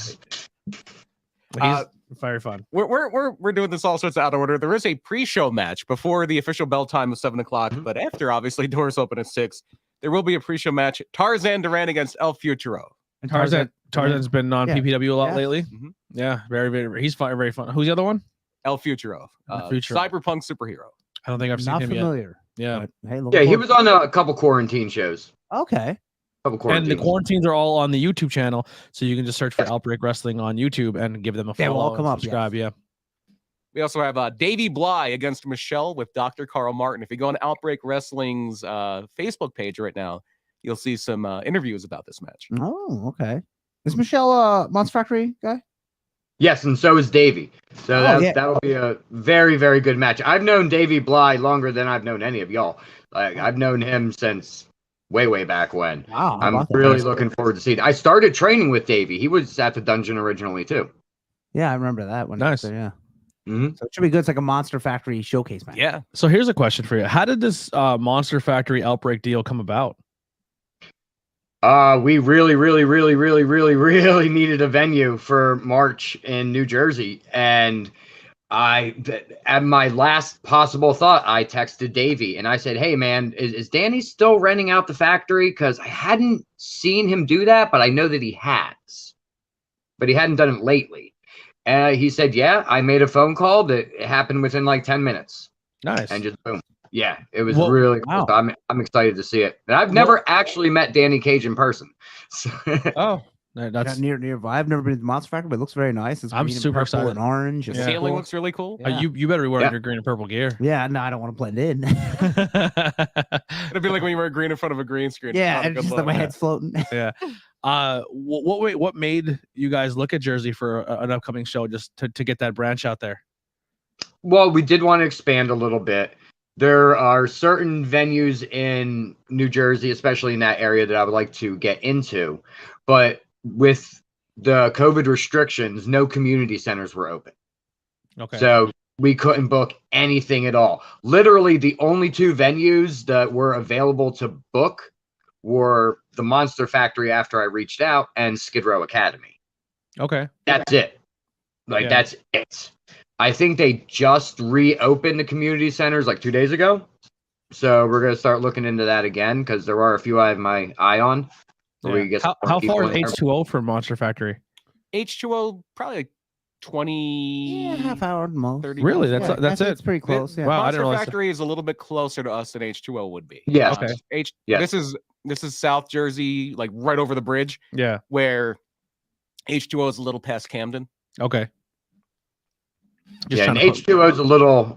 He's very fun. We're doing this all sorts of out of order. There is a pre-show match before the official bell time of 7:00, but after obviously doors open at 6, there will be a pre-show match. Tarzan Duran against El Futuro. And Tarzan's been on Yeah. PPW a lot Yeah. lately. Mhm. Yeah, very. He's fun, very fun. Who's the other one? El Futuro, Futuro. cyberpunk superhero. I don't think I've seen Not him familiar. yet. Yeah. But, hey, Yeah, he was on a couple quarantine shows. Okay. Couple And quarantines. the quarantines are all on the YouTube channel, so you can just search for Outbreak Wrestling on YouTube and give them a They follow. will all and come up, subscribe. Yeah. We also have Davey Bly against Michelle with Dr. Carl Martin. If you go on Outbreak Wrestling's Facebook page right now, you'll see some interviews about this match. Oh, okay. Is Michelle a Monster Factory guy? Yes, and so is Davey. So yeah. that'll be a very, very good match. I've known Davey Bly longer than I've known any of y'all. Like I've known him since way back when. Wow. how I'm about that? really looking forward to seeing it. I started training with Davey. He was at the dungeon originally too. Yeah, I remember that one. Nice. Yeah. Mhm. So it should be good. It's like a Monster Factory showcase match. Yeah. So here's a question for you: how did this Monster Factory Outbreak deal come about? We really needed a venue for March in New Jersey, and at my last possible thought, I texted Davey and I said, "Hey man, is Danny still renting out the factory? Because I hadn't seen him do that, but I know that he has, but he hadn't done it lately." He said, "Yeah, I made a phone call. That it happened within like 10 minutes, Nice. and just boom." Yeah, it was Well, really cool. wow. I'm excited to see it. And I've never actually met Danny Cage in person. So- Oh, Got that's nearby. I've never been to the Monster Factory, but it looks very nice. It's I'm green and super purple excited. and orange. The It's ceiling cool. looks really cool. Yeah. you better be wearing Yeah. your green and purple gear. Yeah, no, I don't want to blend in. It'll be like when you wear green in front of a green screen. yeah, Not a and good just look. like my head's floating. What made you guys look at Jersey for an upcoming show just to get that branch out there? Well, we did want to expand a little bit. There are certain venues in New Jersey, especially in that area, that I would like to get into. But with the COVID restrictions, no community centers were open. Okay. So we couldn't book anything at all. Literally, the only 2 venues that were available to book were the Monster Factory after I reached out and Skid Row Academy. Okay. That's it. Like, that's it. I think they just reopened the community centers like 2 days ago. So we're going to start looking into that again because there are a few I have my eye on. Yeah. We get How far is H2O from Monster Factory? H2O probably like 20 half hour at most. 30 Really? minutes. Yeah, That's I think it? It's pretty close. Yeah. Wow, I didn't Monster realize Factory is a little bit closer to us than H2O would be. Yeah. Okay. Yes. This is South Jersey, like right over the bridge, Yeah. where H2O is a little past Camden. Okay. Yeah, and trying to H2O is a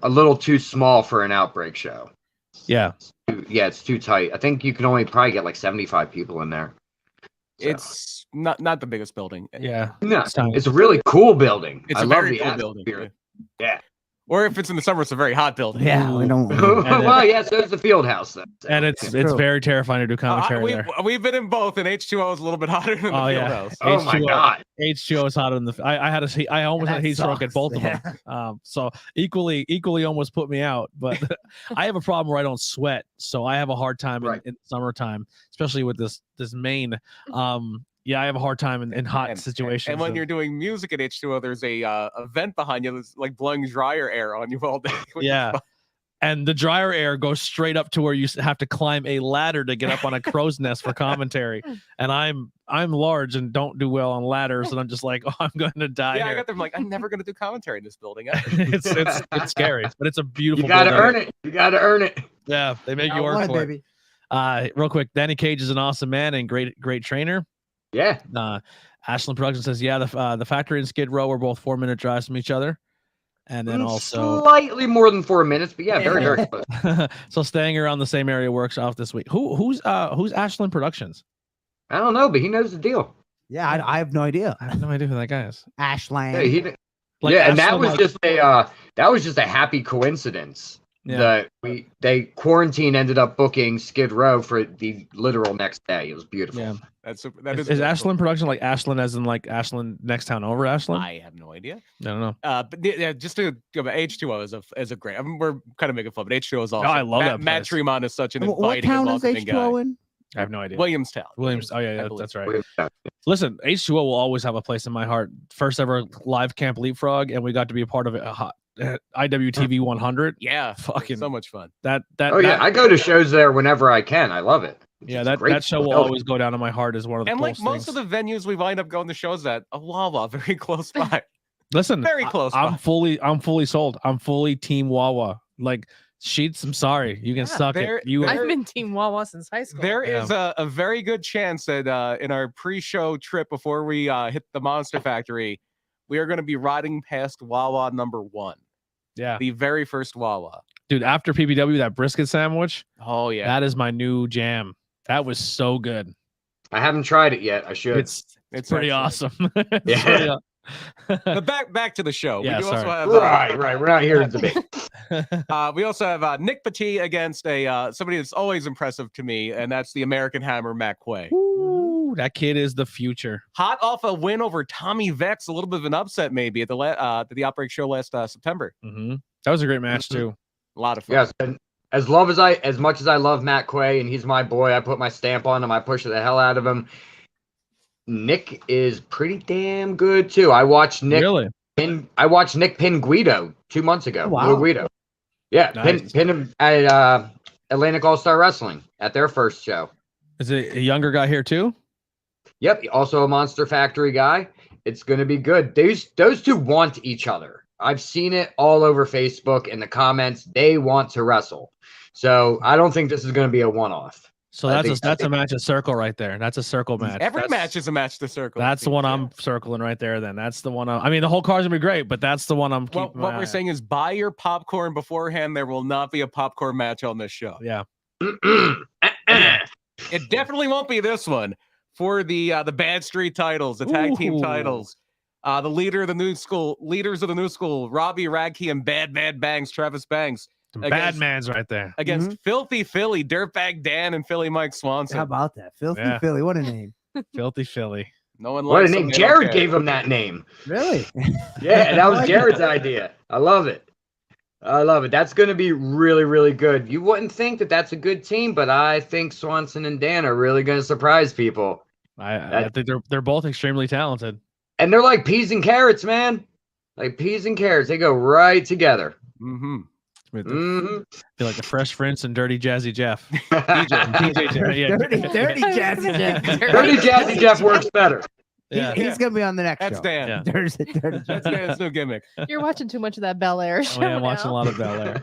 little too small for an Outbreak show. Yeah. Yeah, it's too tight. I think you can only probably get like 75 people in there. So. It's not the biggest building. Yeah. No, It's tiny. it's a really cool building. It's I a love very the cool building. atmosphere. Yeah. Yeah. Or if it's in the summer, it's a very hot building. Yeah, we don't. Well, yeah, so is the field house then. So, And it's True. very terrifying to do commentary there. We've been in both, and H2O is a little bit hotter than the Oh, field yeah. house. Oh my H2O. god. H2O is hotter than the. I almost had a That heat stroke at sucks. both of them. So equally almost put me out. But I have a problem where I don't sweat, so I have a hard time Right. in summertime, especially with this mane. Yeah, I have a hard time in hot situations. And when you're doing music at H2O, there's a vent behind you that's like blowing dryer air on you all day. which is yeah. fun. And the dryer air goes straight up to where you have to climb a ladder to get up on a crow's nest for commentary. And I'm large and don't do well on ladders, and I'm just like, oh, I'm going to die. Yeah, I here. got them like, I'm never going to do commentary in this building. ever. it's scary, but it's a beautiful. You gotta building. earn it. You gotta earn it. Yeah, they make you Got work one, for it. baby. Real quick, Danny Cage is an awesome man and great trainer. Yeah. Ashland Production says, yeah, the factory and Skid Row are both 4-minute drives from each other. And then also slightly more than 4 minutes, but yeah, very close. so staying around the same area works off this week. Who's Ashland Productions? I don't know, but he knows the deal. Yeah, I have no idea. I have no idea who that guy is. Ashland. Yeah, Like yeah, and that Ashland, was just a happy coincidence. Yeah. They quarantine ended up booking Skid Row for the literal next day. It was beautiful. Yeah. That Is Ashland Production like Ashland as in like Ashland next town over Ashland? I have no idea. I don't know. But yeah, just to go back, H2O is a great. I mean, we're kind of making fun, but H2O is awesome. I love that Matt place. Tremont is such an What inviting and town is welcoming H2O guy. in? I have no idea. Williamstown. Williams. Oh yeah, I believe. that's right. Listen, H2O will always have a place in my heart. First ever live camp leapfrog, and we got to be a part of it. IWTV 100. Yeah, Fucking so much fun. Oh yeah, I go to shows there whenever I can. I love it. Yeah, It's a that great show will building. always go down in my heart as one of the And like coolest most things. of the venues we wind up going to shows at, a Wawa very close by. Listen, very close I'm by. fully sold. I'm fully team Wawa. Like Sheets, I'm sorry, you can suck there- it. You there- I've been Team Wawa since high school. There Yeah. is a very good chance that in our pre-show trip before we hit the Monster Factory, we are going to be riding past Wawa number 1, yeah, the very first Wawa. dude. After PPW, that brisket sandwich, Oh yeah, that is my new jam. That was so good. I haven't tried it yet. I should. It's pretty excellent. awesome. It's Yeah. pretty aw- But back to the show. Yeah, we do also sorry. have right. We're not here to debate. we also have Nick Petit against a somebody that's always impressive to me, and that's the American Hammer Matt Quay. Ooh, that kid is the future. Hot off a win over Tommy Vex, a little bit of an upset maybe at the Outbreak show last September. Hmm That was a great match too. A lot of fun. Yes, and as much as I love Matt Quay and he's my boy, I put my stamp on him. I push the hell out of him. Nick is pretty damn good too. I watched Nick Really? pin Guido 2 months ago. Oh, wow. Little Guido. Yeah, Nice. pin him at Atlantic All Star Wrestling at their first show. Is it a younger guy here too? Yep, also a Monster Factory guy. It's gonna be good. Those two want each other. I've seen it all over Facebook in the comments. They want to wrestle. So I don't think this is gonna be a one-off. So I that's think- a match of circle right there. That's a circle match. Every That's- match is a match to circle. it That's the seems, one yeah. I'm circling right there. Then that's the one. I mean, the whole card's gonna be great, but that's the one I'm keeping. Well, my what eye we're on. saying is buy your popcorn beforehand. There will not be a popcorn match on this show. Yeah. It definitely won't be this one for the Bad Street titles, the tag team Ooh. titles. The leaders of the new school, Robbie Radke and Bad Bangs, Travis Banks, Some Against- bad man's right there. against Filthy Philly, Dirtbag Dan, and Philly Mike Swanson. How about that? Filthy Yeah. Philly. What a name. Filthy Philly. No one What a likes name! them, they don't Jared care. gave him that name. Really? Yeah, that I was like Jared's idea. I love it. I love it. That's going to be really, really good. You wouldn't think that that's a good team, but I think Swanson and Dan are really going to surprise people. I think they're both extremely talented. And they're like peas and carrots, man. Like peas and carrots. They go right together. Mm-hmm. Mm-hmm. Feel like the Fresh Prince and Dirty Jazzy Jeff. DJ. Jeff, yeah. Dirty Jazzy Jeff. Dirty Jazzy Jeff works better. Yeah. He's gonna be on the next That's show. Dan. Yeah. Dirty That's Dan's new gimmick. You're watching too much of that Bel Air show. Oh, yeah, I'm watching a now. lot of Bel Air.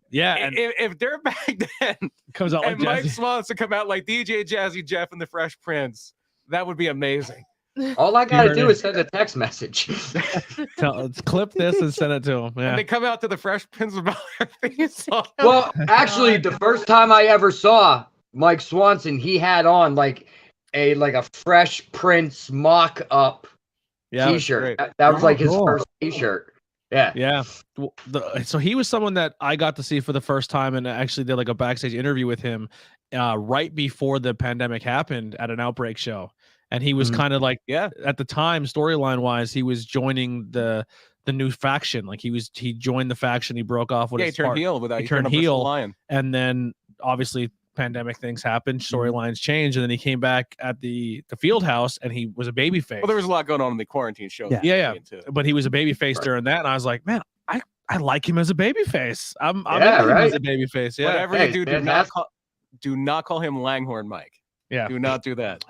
Yeah, and If they're back then, comes out like and Mike Jazzy. Swanson come out like DJ Jazzy Jeff and the Fresh Prince, that would be amazing. All I got to heard do it. is send a text message. Clip this and send it to him. And Yeah. they come out to the Fresh Prince of Bel Air theme song. Well, actually, the first time I ever saw Mike Swanson, he had on like a Fresh Prince mock-up Yeah. T-shirt. great. That was like his cool. first T-shirt. Yeah. Yeah. Well, so he was someone that I got to see for the first time and actually did like a backstage interview with him right before the pandemic happened at an Outbreak show. And he was Mhm. kind of like, Yeah. at the time, storyline wise, he was joining the new faction. Like he joined the faction. He broke off with Yeah, he his turned part. heel without he he turned turned up as the heel. lion. And then obviously pandemic things happened, storylines changed, and then he came back at the field house and he was a babyface. Well, there was a lot going on in the quarantine show. Yeah. Too. But he was a babyface during that, and I was like, man, I like him as a babyface. I'm Yeah, into him as right. a babyface. Yeah. Whatever Hey, you do, fantastic. do not call him Langhorn Mike. Yeah. Do not do that.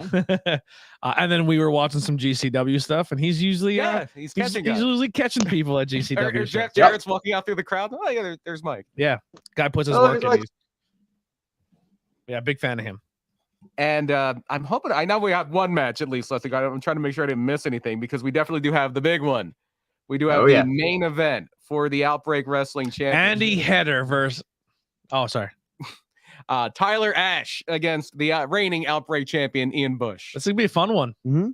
And then we were watching some GCW stuff, and he's usually Yeah, he's he's catching he's guys. usually catching people at Or GCW. shows. Jeff Jarrett's walking out through the crowd. Oh, yeah, there's Mike. Guy puts his Oh, work he's in. like- Yeah, big fan of him. And I'm hoping I know we have one match at least left to go. I'm trying to make sure I didn't miss anything because we definitely do have the big one. We do have Oh, the yeah. main event for the Outbreak Wrestling Championship. Andy Header versus. Oh, sorry. Tyler Ash against the reigning Outbreak champion Ian Bush. This is gonna be a fun one. Mhm.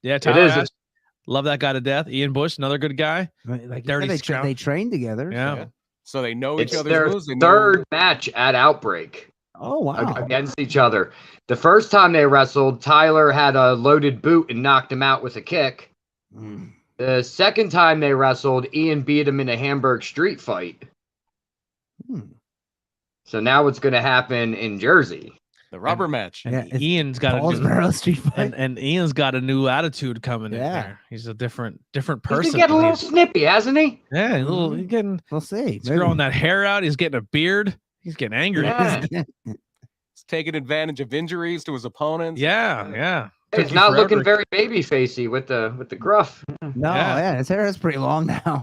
Yeah, It Tyler is. Ash, love that guy to death. Ian Bush, another good guy. Like Dirty they, Scout. they train together. Yeah. Yeah. So they know each It's other's their moves. They know- third match at Outbreak Oh wow. against each other. The first time they wrestled, Tyler had a loaded boot and knocked him out with a kick. Mm. The second time they wrestled, Ian beat him in a Hamburg street fight. Hmm. So now what's going to happen in Jersey? the rubber match. Yeah, it's Ian's got a new, Paulsboro Street Fight. and Ian's got a new attitude coming in Yeah. there. He's a different He's person. been getting a than little he's- snippy, hasn't he? yeah, a little. He's getting. We'll see. He's growing that hair out. He's getting a beard. He's getting angry. Yeah. He's taking advantage of injuries to his opponents. Yeah. He's Took you not looking forever. very baby facey with the gruff. No, Yeah. yeah, his hair is pretty long now.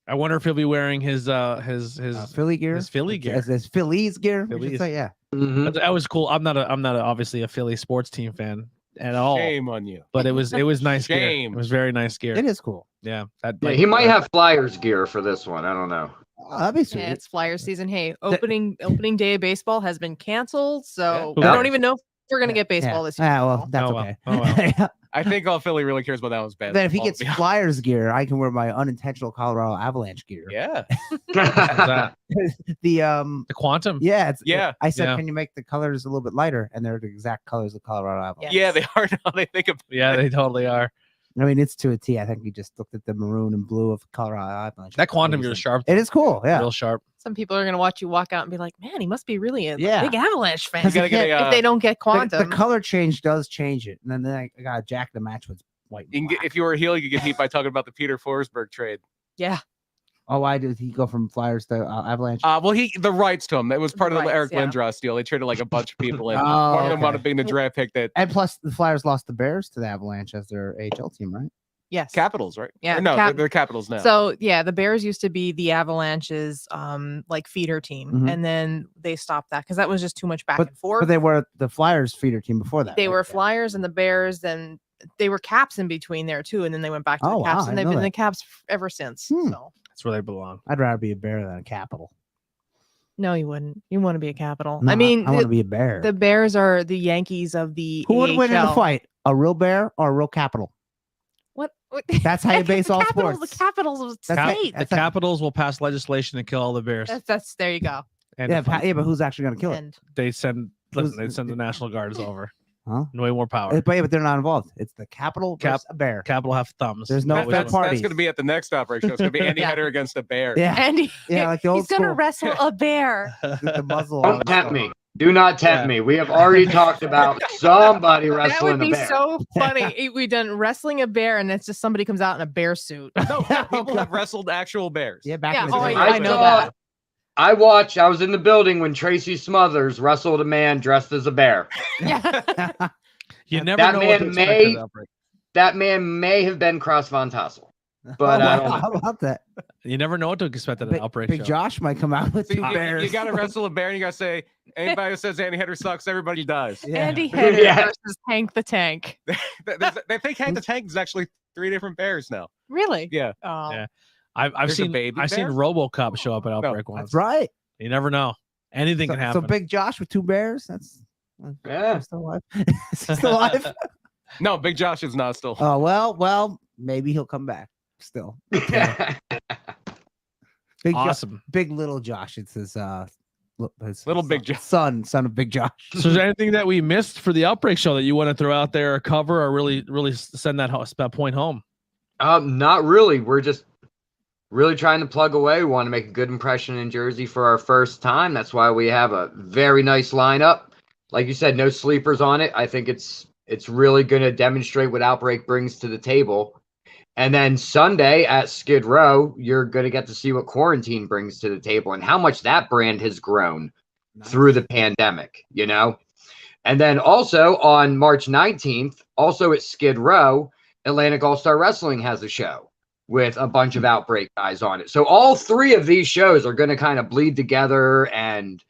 I wonder if he'll be wearing his Philly gear. his Philly gear. His Phillies gear. we should Phillies. say, yeah. Mhm. That was cool. I'm not obviously a Philly sports team fan at all, Shame on you. but it was nice gear. Shame. It was very nice gear. It is cool. Yeah, that, Yeah, like, he might have Flyers gear for this one. I don't know. Oh, that'd be sweet. Yeah, it's Flyer season. Hey, opening day of baseball has been canceled, so Yeah. we don't even know if we're gonna get Yeah. baseball this year. Ah, well, that's Oh, well. okay. Oh, well. Yeah. I think all Philly really cares about that was bad. Then if he gets Flyers gear, I can wear my unintentional Colorado Avalanche gear. yeah. that. The The quantum. yeah, it's Yeah. I said, Yeah. can you make the colors a little bit lighter? And they're the exact colors of Colorado Avalanche. Yeah, they are now. They think of Yeah, they totally are. I mean, it's to a T. I think we just looked at the maroon and blue of Colorado Avalanche. That quantum gear Amazing. is sharp. It is cool. Yeah. Real sharp. Some people are gonna watch you walk out and be like, "Man, he must be really a Yeah. big Avalanche fan." Because You gotta get a, if they don't get The, quantum, the color change does change it. And then I got a Jack the match with white. And you can get, black. if you were a heel, you could get heat by talking about the Peter Forsberg trade. yeah, Oh, why did he go from Flyers to Avalanche? Well, the rights to him. It was part of the rights, Eric yeah. Lindros deal. They traded like a bunch of people in. Oh, One of them wound okay. up being the draft pick that And plus, the Flyers lost the Bears to the Avalanche as their AHL team, right? yes, Capitals, right? Yeah, Or no, Cap- they're Capitals now. So yeah, the Bears used to be the Avalanche's like feeder team, Mhm. and then they stopped that because that was just too much back But- and forth. But they were the Flyers feeder team before that. They right? were Yeah. Flyers and the Bears, and they were Caps in between there too, and then they went back to Oh, the Caps, wow, I and they've didn't been know the Caps ever since. Hmm. So That's where they belong. I'd rather be a Bear than a Capital. no, you wouldn't. You want to be a Capital. No, I mean, I want to be a Bear. the Bears are the Yankees of the Who would win in the AHL. fight? A real Bear or a real Capital? What? That's how you base all Capitals, sports. The Capitals of That's Cap- state. the That's a- Capitals will pass legislation to kill all the Bears. That's there you go. And Yeah, if yeah, but who's actually going to kill it? And they send Who's- the National Guards over. Huh? Way more power. But they're not involved. It's the Capital versus a bear. Capital have thumbs. There's no Which third one? party. That's going to be at the next Outbreak show. It's going to be Andy Yeah. Header against a bear. Yeah, And yeah, like the old he's gonna school. wrestle a bear. The muzzle. Don't tempt me. Do not tempt me. We have already talked about somebody That would wrestling a be bear. so funny. We done wrestling a bear, and it's just somebody comes out in a bear suit. No, people have wrestled actual bears. Yeah, back Yeah, in the oh, day. yeah, I know that. I was in the building when Tracy Smothers wrestled a man dressed as a bear. Yeah. You never That know what to man expect may- at Outbreak. That man may have been Cross Von Tassel. But I don't know. How about that? You never know what to expect at an Outbreak Big show. Josh might come out with So two bears. you got to wrestle a bear, and you got to say, anybody who says Andy Header sucks, everybody dies. Yeah. Andy Header Yeah. versus Hank the Tank. They think Hank the Tank is actually 3 different bears now. Really? Yeah. Oh. Yeah. I've There's a seen baby I've seen bear? RoboCop show up at Outbreak once. That's right. You never know. Anything can So happen. Big Josh with two bears. That's Yeah. still alive. Is he still alive? No, Big Josh is not still. Oh well, maybe he'll come back. Still, Big Awesome. Big Little Josh. It's his Little Big Josh. son of Big Josh. So is there anything that we missed for the Outbreak show that you want to throw out there or cover or really send that point home? Not really. We're just really trying to plug away. We want to make a good impression in Jersey for our first time. That's why we have a very nice lineup. Like you said, no sleepers on it. I think it's really going to demonstrate what Outbreak brings to the table. And then Sunday at Skid Row, you're going to get to see what Quarantine brings to the table and how much that brand has grown through the pandemic, you know? And then also on March 19th, also at Skid Row, Atlantic All-Star Wrestling has a show with a bunch of Outbreak guys on it. So all 3 of these shows are going to kind of bleed together and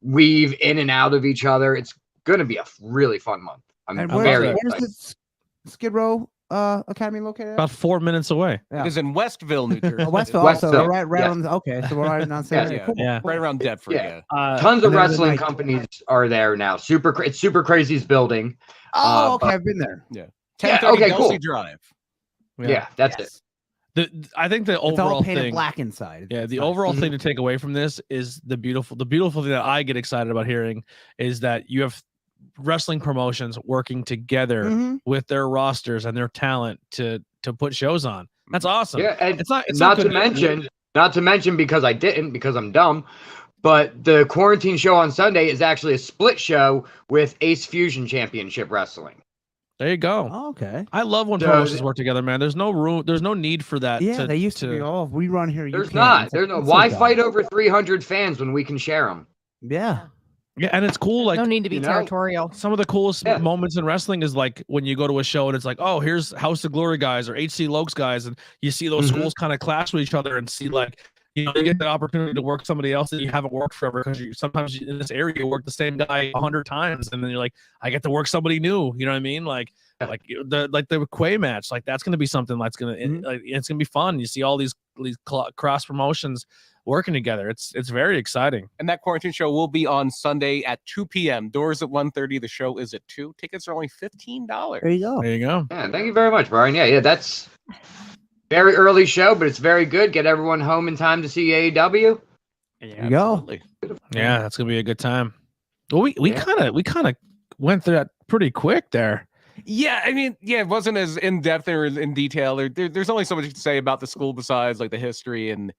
weave in and out of each other. It's going to be a really fun month. I'm And very where's excited. the Skid Row Academy located? About 4 minutes away. Yeah. It is in Westville, New Jersey. Westville. Westville, Also, right yeah. on. Okay, so we're right on Saturday. Yeah. Cool. Yeah. Right around Deptford. Yeah. Yeah. Tons of and then the wrestling night- companies are there now. It's Super Crazy's building. Oh, okay, but- I've been there. 10:30 okay, Dulcie cool. Drive. Yeah, that's it. I think the It's all overall painted thing. black inside. Yeah, It's the nice. overall Mm-hmm. thing to take away from this is the beautiful thing that I get excited about hearing is that you have wrestling promotions working together Mhm. with their rosters and their talent to put shows on. That's awesome. Yeah, and It's not not good to mention because I'm dumb, but the Quarantine show on Sunday is actually a split show with Ace Fusion Championship Wrestling. There you go. Oh, okay. I love when So- promotions work together, man. There's no room. There's no need for that. Yeah, they used to be. Oh, if we run here. You There's can't. not. It's There's like, no. that's so Why dumb. fight over 300 fans when we can share them? Yeah. Yeah, and it's cool. Like No need to be you know, territorial. some of the coolest Yeah. moments in wrestling is like when you go to a show and it's like, oh, here's House of Glory guys or HC Lokes guys, and you see those Mhm. schools kind of clash with each other and see like, you know, you get the opportunity to work somebody else that you haven't worked forever because sometimes in this area you work the same guy 100 times, and then you're like, I get to work somebody new. You know what I mean? Like the Quay match, like that's gonna be something that's gonna it's gonna be fun. You see all these cross promotions working together. It's very exciting. And that Quarantine show will be on Sunday at 2 p.m. Doors at 1:30. The show is at 2. Tickets are only $15. There you go. There you go. Yeah, thank you very much, Brian. Yeah, that's very early show, but it's very good. Get everyone home in time to see AEW. There you go. Absolutely. Yeah, that's gonna be a good time. Well, we Yeah. kind of went through that pretty quick there. Yeah, I mean, yeah, it wasn't as in depth or in detail. There's only so much you can say about the school besides like the history and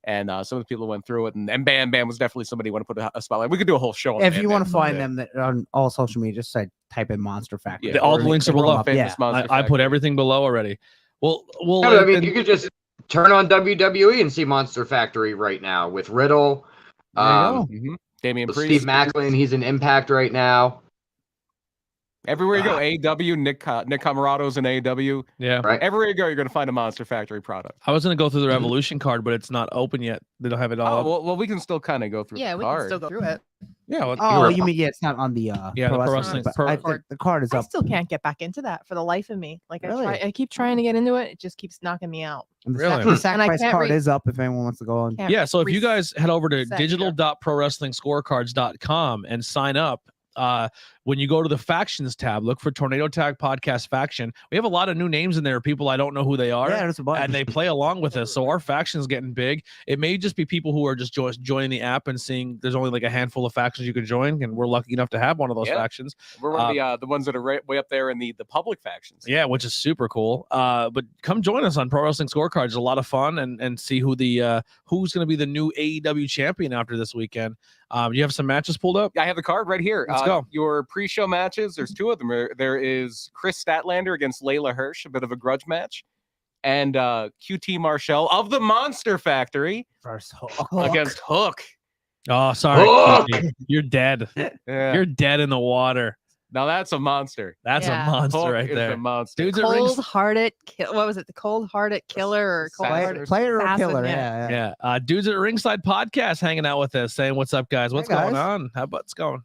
some of the people who went through it. And Bam Bam was definitely somebody you want to put a spotlight. We could do a whole show on If Bam you want Bam. to find Yeah. them that on all social media, just type in Monster Factory. Yeah, all the links are Throw 'em below. up, Famous Yeah. Monster I put Factory. everything below already. Well, No, I mean, and- you could just turn on WWE and see Monster Factory right now with Riddle. There you go. Mhm. Damian With Priest. Steve Macklin, he's in Impact right now. Everywhere you go, AEW, Nick Camarato's in AEW. yeah, Right. Everywhere you go, you're going to find a Monster Factory product. I was gonna go through the Mhm. Revolution card, but it's not open yet. They don't have it all. Oh, up. well, we can still kind of go through Yeah, the we card. can still go through it. Yeah. Well, Oh, you're- you mean it's not on the Yeah, the Pro Wrestling- but Pro- I think the card is I up. still can't get back into that for the life of me. Like Really? I keep trying to get into it. It just keeps knocking me out. And the Really? the And I sacrifice can't card read- is up if anyone wants to go on. Can't yeah. So if you reset guys head over to either. digital.prowrestlingscorecards.com and sign up, when you go to the factions tab, look for Tornado Tag Podcast Faction. We have a lot of new names in there, people I don't know who they are. Yeah, there's a bunch. And they play along with us. So our faction's getting big. It may just be people who are just joining the app and seeing there's only like a handful of factions you can join, and we're lucky enough to have one of those factions. We're one of the ones that are way up there in the public factions. Yeah, which is super cool. But come join us on Pro Wrestling Scorecards. It's a lot of fun, and see who the who's going to be the new AEW champion after this weekend. You have some matches pulled up? I have the card right here. Let's go. Your pre-show matches, there's two of them. There is Chris Statlander against Layla Hirsch, a bit of a grudge match. And QT Marshall of the Monster Factory First against Hook. Oh, sorry. Hook! QT. You're dead. Yeah. You're dead in the water. Now that's a monster. That's Yeah. a monster Hook right is there. a monster. Dudes at rings. Cold-hearted, what was it? The cold-hearted killer or cold-hearted player or assassin, killer. yeah. Yeah. Dudes at Ringside Podcast hanging out with us, saying, "What's up, guys? What's going guys. on? How about it's going?"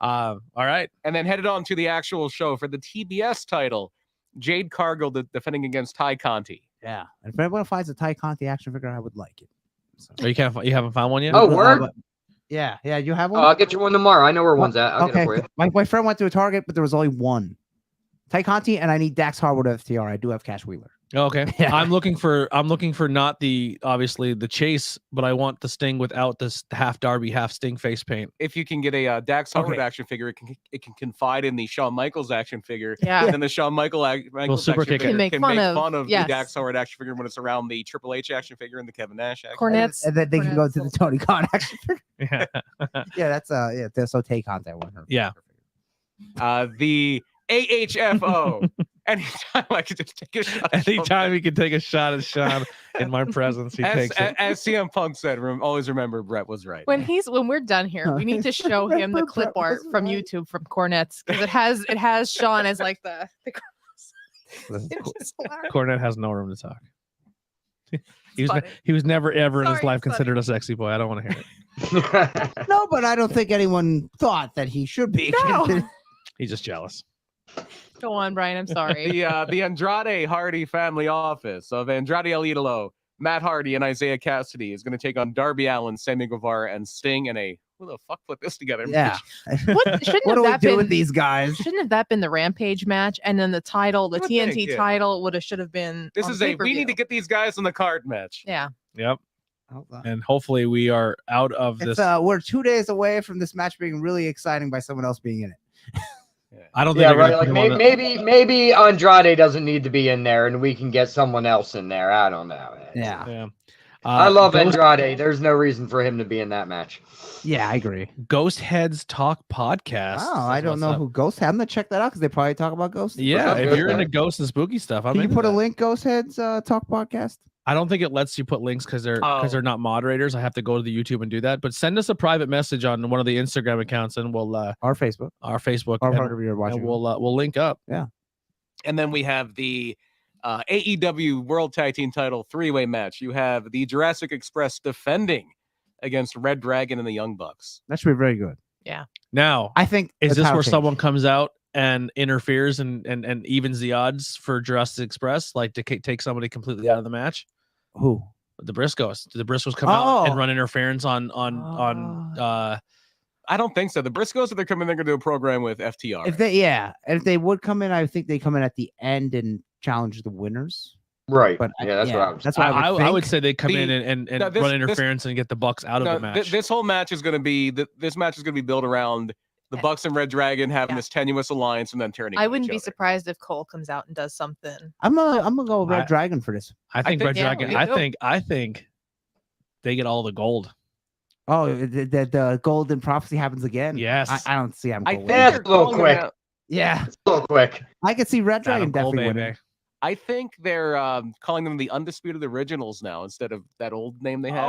All right. And then headed on to the actual show for the TBS title. Jade Cargill defending against Ty Conti. Yeah. And if anyone finds a Ty Conti action figure, I would like it. So. Oh, you haven't found one yet? Oh, word? Yeah. Yeah. You have Oh, one? I'll get you one tomorrow. I know where one's at. I'll get Okay. it for you. My friend went to a Target, but there was only one. Ty Conti, and I need Dax Harwood FTR. I do have Cash Wheeler. Okay. Yeah. I'm looking for not the obviously the chase, but I want the Sting without this half Darby, half Sting face paint. If you can get a Dax Harwood Okay. action figure, it can confide in the Shawn Michaels action figure. Yeah. And then the Shawn Michaels super action kick it. figure Can make fun of- the yes. Dax Harwood action figure when it's around the Triple H action figure and the Kevin Nash action Cornette's. And then they can go Cornette's to the Tony Khan action figure. Yeah. Yeah, that's so Tay Khan that one. Yeah. figure. The AHFO. Anytime I could just take a shot. at Shawn Anytime you can take a shot at Sean in my presence, he takes it. As CM Punk said, always remember Brett was right. When we're done here, we need to show him the clip art from YouTube from Cornette's because it has Sean as like the It's just hilarious. Cornette has no room to talk. funny. He was never ever in his Sorry, life it's funny. considered a sexy boy. I don't want to hear it. No, but I don't think anyone thought that he should be. No. He's just jealous. Go on, Brian. I'm sorry. The Andrade Hardy family office of Andrade El Idolo, Matt Hardy, and Isaiah Cassidy is going to take on Darby Allin, Sammy Guevara, and Sting in a who the fuck put this together? Yeah. What shouldn't What do have we that do been? with these guys? Shouldn't have that been the Rampage match, and then the title, the I would TNT think, yeah. title, should have been. This on is we pay-per-view. need to get these guys on the card match. Yeah. Yep. Hold on. And hopefully we are out of this. We're 2 days away from this match being really exciting by someone else being in it. I don't think Yeah, they're gonna right. put Like him on maybe Andrade doesn't need to be in there, and we can get someone else in there. I don't know. Yeah. Yeah. I love Ghost, Andrade. There's no reason for him to be in that match. Yeah, I agree. Ghost Heads Talk Podcast. Oh, I don't know who Ghost Head. I'm gonna check that out because they probably talk about Ghost. Yeah, What's up, if you're Ghost into ghost and spooky stuff, I'm Can you into put a that. link, Ghost Heads Talk Podcast? I don't think it lets you put links because they're not moderators. I have to go to the YouTube and do that. But send us a private message on one of the Instagram accounts, and we'll Our Facebook. and, Whatever you're watching. and we'll link up. And then we have the AEW World Tag Team Title three-way match. You have the Jurassic Express defending against Red Dragon and the Young Bucks. That should be very good. Now, I think. is the this title where change. someone comes out and interferes and evens the odds for Jurassic Express, like to take somebody completely out of the match? Who? The Briscoes. Did the Briscoes come out and Oh. run interference on I don't think so. The Briscoes, if they're coming, they're going to do a program with FTR. If they would come in, I think they come in at the end and challenge the winners. Right. But yeah, that's what I was. That's what I would think. say they come in and No, this- run interference and get the Bucks out No, of the match. this whole match is going to be this match is going to be built around the Bucks and Red Dragon having this tenuous alliance and then turning. I on wouldn't each be other. surprised if Cole comes out and does something. I'm gonna go Red I- Dragon for this. I think think- Red yeah, Dragon. we do. I think they get all the gold. Oh, the golden prophecy happens again. Yes. I don't see. I'm. I going think with Yeah, they're it's a little calling quick. it out- Yeah, It's a little quick. I could see Red Dragon Adam Cole, definitely baby. winning. I think they're calling them the Undisputed Originals now instead of that old name they had.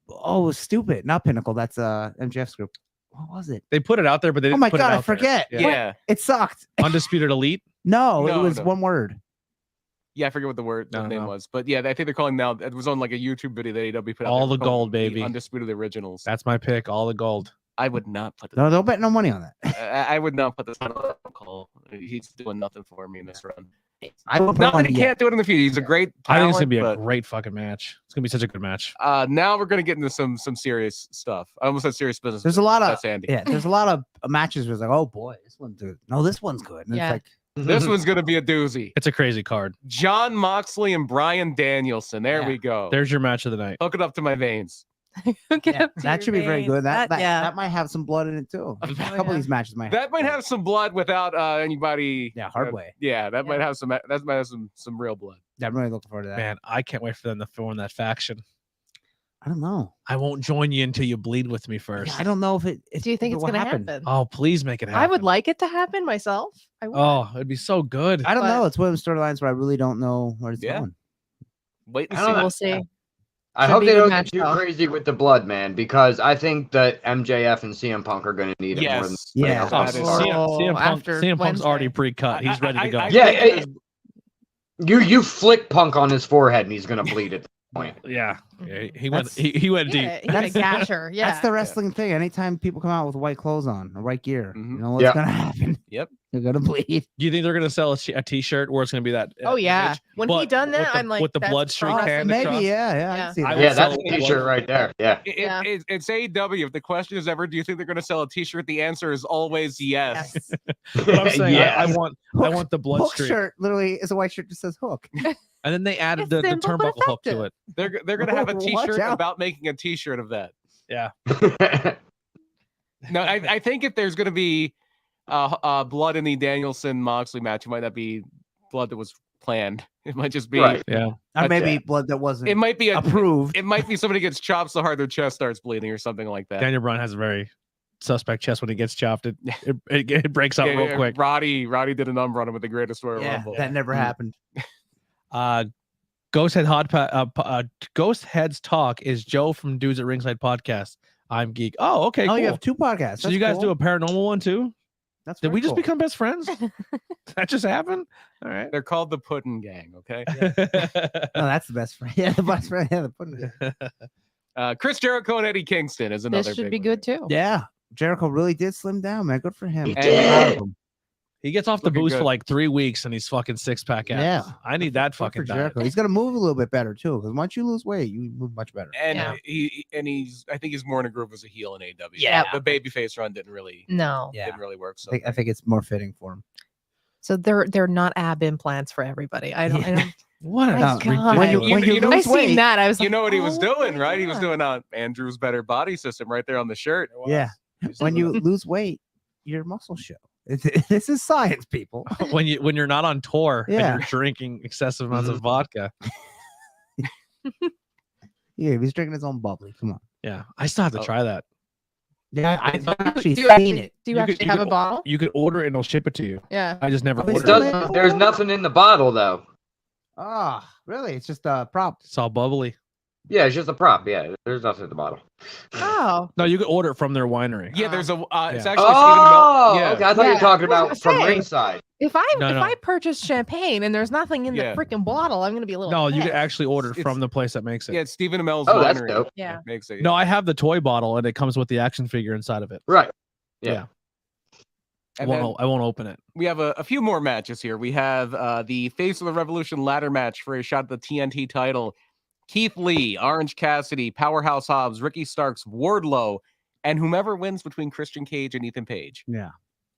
Oh, stupid! Not Pinnacle. That's MJF's group. What was it? They put it out there, but they Oh didn't my put god, it I out there. forget. Yeah. yeah. It sucked. Undisputed Elite. No, No, it was no. one word. Yeah, I forget what the No, name no. was, but yeah, I think they're calling now. It was on like a YouTube video that AEW put out. All They're the calling gold, them the baby. Undisputed Originals. That's my pick. All the gold. I would not put this. No, don't bet no money on that. I would not put this on Cole. He's doing nothing for me in this run. I would put Not on that he it yet. can't do it in the future. He's a great I think it's gonna talent, be a but, great fucking match. It's gonna be such a good match. now we're gonna get into some serious stuff. I almost said serious business. There's a lot of That's Andy. yeah. There's a lot of matches where it's like, oh boy, this one's good. No, this one's good. And Yeah. it's like This one's gonna be a doozy. It's a crazy card. John Moxley and Brian Danielson. There Yeah. we go. There's your match of the night. Hook it up to my veins. Get yeah, up to that your should be very veins. good. That yeah. that might have some blood in it too. A couple of these matches might. That might have some blood without anybody. Yeah, hard way. Yeah, that might have some. That might have some real blood. Yeah, I'm really looking forward to that. Man, I can't wait for them to form that faction. I don't know. I won't join you until you bleed with me first. Yeah, I don't know if it. Do you think if it's it will going to happen? Oh, please make it happen. I would like it to happen myself. I would. Oh, it'd be so good. I don't But- know. It's one of the storylines where I really don't know where it's Yeah. going. Wait and I see. don't know. We'll see. I Should hope be they a good don't match, get too though. crazy with the blood, man, because I think that MJF and CM Punk are going to need it more than Yes. Yeah. else. Oh, That is- CM Punk, after CM Punk's already Wednesday. pre-cut. He's ready to go. Yeah, think You flick Punk on his forehead and he's going to bleed at this point. Yeah, he went. That's- He went deep. Yeah, he had a gasher. Yeah. That's the wrestling thing. Anytime people come out with white clothes on or white gear, Mhm. you know what's Yeah. gonna happen. Yep. They're gonna bleed. Do you think they're gonna sell a T-shirt where it's gonna be that? Oh yeah. image? When he But done with that, the- I'm like, with the that's blood streak awesome. hand Maybe, across. yeah. I Yeah. can see I that. would Yeah, that's sell a it. t-shirt right there. Yeah. Yeah. It's AEW. If the question is ever, do you think they're going to sell a T-shirt? The answer is always yes. Yes. But I'm saying Yeah. I want the blood Hook streak, shirt literally is a white shirt that says hook. and then they added It's the simple but turnbuckle hook to effective. it. They're going to have a Watch T-shirt out. about making a T-shirt of that. Yeah, No, I think if there's going to be blood in the Danielson Moxley match, it might not be blood that was planned. It might just be. Right. yeah. Or maybe Yeah. blood that wasn't It might be a. approved. It might be somebody gets chopped so hard their chest starts bleeding or something like that. Daniel Bryan has a very suspect chest when he gets chopped. It breaks out Yeah, real yeah, quick. Roddy did a number on him with the greatest Royal Yeah, Rumble. that never Mm. happened. Ghost Heads Talk is Joe from Dudes at Ringside podcast. I'm Geek. Oh, okay, Oh, cool. you have two podcasts. So That's you guys cool. do a paranormal one too? That's Did very we just cool. become best friends? That just happened? All right. They're called the Puddin' Gang. Okay. No, that's the best friend. Yeah, the best friend. Yeah, the pudding. Chris Jericho and Eddie Kingston is another. This should big be one. good too. Yeah, Jericho really did slim down, man. Good for him. He I'm did. proud of him. He gets off the Looking booze good. for like 3 weeks and he's fucking 6-pack abs. Yeah. I need that Good for fucking diet. Jericho. He's gonna move a little bit better too, because once you lose weight, you move much better. And Yeah. he's I think he's more in a groove as a heel in AW. Yeah. The babyface run didn't really No. Yeah, didn't really work. So I think it's more fitting for him. So they're not ab implants for everybody. I don't. I don't What a No, God. when you, You- when you you know- I lose seen weight, that. I was. you like, know what he was oh, doing, right? He was yeah. doing Andrew's Better Body System right there on the shirt. yeah, when you lose weight, your muscles show. This is science, people. when you're not on tour Yeah. and you're drinking excessive amounts of vodka. Yeah, he's drinking his own bubbly. Come on. Yeah. I still have to Oh. try that. Yeah, I've actually Do you seen actually, it. do you You could- actually you have could- a bottle? You could order it and they'll ship it to you. Yeah. I just never Oh, It ordered it. does, there's nothing in the bottle though. Ah, really? It's just a prop. It's all bubbly. Yeah, it's just a prop. Yeah, there's nothing in the bottle. Oh. No, you can order it from their winery. Yeah, there's a. It's Yeah. actually Stephen Oh, Mel- yeah. okay. I thought you were Yeah, talking I was about gonna from say. ringside. If I No, if no. I purchase champagne and there's nothing in Yeah. the freaking bottle, I'm gonna be a little. No, you can pissed. actually order it It's- from the place that makes it. Yeah, it's Stephen Amell's Oh, that's winery. dope. Yeah. Makes it. No, I have the toy bottle and it comes with the action figure inside of it. Right. And then I won't open it. we have a few more matches here. We have the Face of the Revolution ladder match for a shot at the TNT title. Keith Lee, Orange Cassidy, Powerhouse Hobbs, Ricky Starks, Wardlow, and whomever wins between Christian Cage and Ethan Page. Yeah.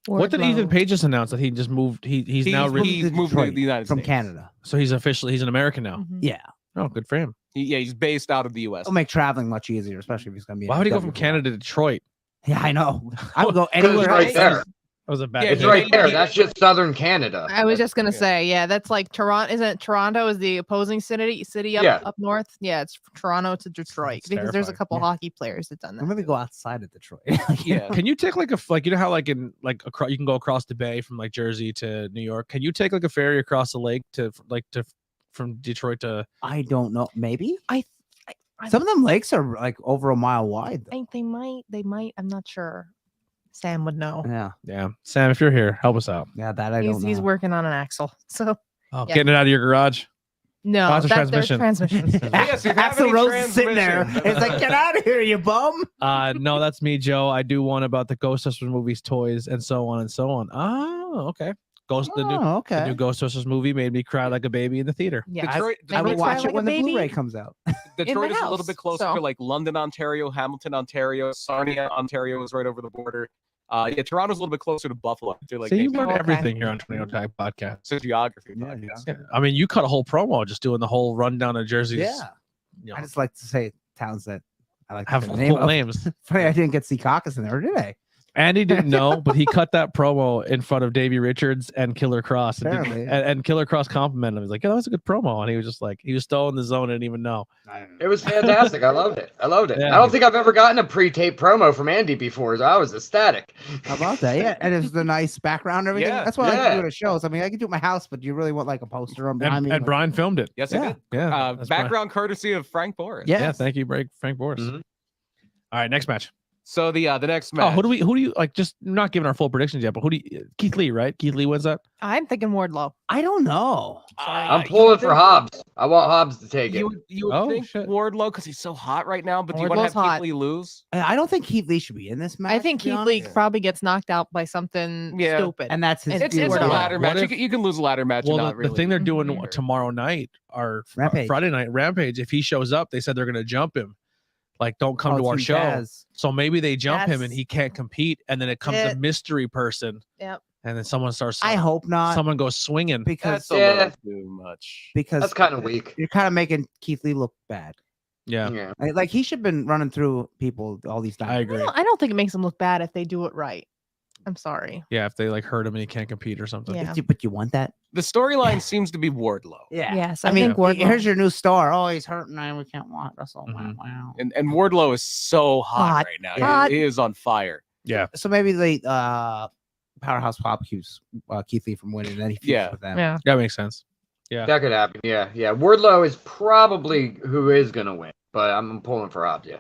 What did Ethan Page just announce that he just moved? He's now he's moved to Detroit, the United from States. Canada. so he's an American now. Mhm. Yeah. Oh, good for him. He's based out of the U.S. It'll make traveling much easier, especially if he's gonna be. in Why would he go AEW from for a while. Canada to Detroit? Yeah, I know. I would go 'Cause it's anywhere. right else. there. That was a bad. Yeah, It's he- right he- there. he- That's just southern Canada. I was just gonna Yeah. say, yeah, that's like Toronto. Isn't Toronto is the opposing city up Yeah. up north? Yeah, it's Toronto to Detroit It's because there's a terrifying. couple Yeah. hockey players that done that. Or maybe go outside of Detroit. Yeah. Can you take like you know how like in like you can go across the bay from like Jersey to New York? Can you take like a ferry across the lake to from Detroit to? I don't know. Maybe I some of them lakes are like over a mile wide. Though. think they might. I'm not sure. Sam would know. Yeah, Yeah, Sam, if you're here, help us out. yeah, that I don't know. He's working on an axle. So Oh, Yeah. getting it out of your garage. no, Oh, it's a that's their transmission. transmission. Yes, if you have Axel any Rose is sitting there. transmission. It's like, get out of here, you bum. No, that's me, Joe. I do one about the Ghostbusters movies, toys, and so on and so on. Oh, okay. Ghost, the new okay. Ghostbusters movie made me cry like a baby in the theater. Yeah. Detroit, I Maybe will cry watch like it when a the baby. Blu-ray comes out. Detroit the is a little house, bit closer so- to like London, Ontario. Hamilton, Ontario. Sarnia, Ontario is right over the border. Yeah, Toronto's a little bit closer to Buffalo. They're like So you maybe learn Okay. everything here on 20 Tag Podcast. it's a geography Yeah, podcast. Yeah. I mean, you cut a whole promo just doing the whole rundown of jerseys. Yeah. You know, I just like to say towns that I like to have say the cool name of. names. Funny, I didn't get Secaucus in there, did I? Andy didn't know, but he cut that promo in front of Davey Richards and Killer Cross. And, Apparently. and Killer Cross complimented him. He's like, yeah, that was a good promo. And he was just like, he was still in the zone and didn't even know. It was fantastic. I loved it. Yeah. I don't think I've ever gotten a pre-tape promo from Andy before, so I was ecstatic. How about that? Yeah, and it's the nice background, and everything. Yeah, That's what I like to do yeah. at shows. I mean, I can do it at my house, but you really want like a poster on behind And, me? and like- Brian filmed it. Yes, Yeah. I did. Yeah. that's Brian. Background courtesy of Frank Boris. Yes. Yeah. Thank you, Frank Boris. Mhm. All right. Next match. So the next match. Oh, who do you like? Just not giving our full predictions yet, but who do you, Keith Lee, right? Keith Lee wins that. I'm thinking Wardlow. I don't know. I'm pulling for Hobbs. I want Hobbs to take it. You would Oh, think shit. Wardlow because he's so hot right now, but do you want to Wardlow's have Keith hot. Lee lose? I don't think Keith Lee should be in this match. I think to be Keith Lee honest. probably gets knocked out by something Yeah. stupid. and that's his. It's deal It's with a Wardlow. it. ladder What match. if- You can lose a ladder match. Well, and not the thing they're doing really. tomorrow night, or Rampage. Friday night, Rampage, if he shows up, they said they're going to jump him. Like, don't come Oh, to our Team show. Taz. So maybe they jump him and That's he can't compete. And then it comes a it. mystery person. Yep. And then someone starts, I hope not, someone goes swinging. because That's a Yeah. little too much. That's kind of weak. you're kind of making Keith Lee look bad. Yeah, Yeah. Like he should have been running through people all these times. I agree. I don't think it makes him look bad if they do it right. I'm sorry. Yeah, if they like hurt him and he can't compete or something. Yeah. But you want that? The storyline seems to be Wardlow. Yeah. Yes, I I mean, think Wardlow. here's your new star. Oh, he's hurting and we can't watch Russell. Mhm. Wow. And Wardlow is so hot, Hot. right now. Hot. He is on fire. Yeah. So maybe they Powerhouse Pop keeps Keith Lee from winning, and then he feuds Yeah. with them. Yeah. That makes sense. Yeah. That could happen. Yeah. Yeah. Wardlow is probably who is going to win, but I'm pulling for Hobbs. Yeah.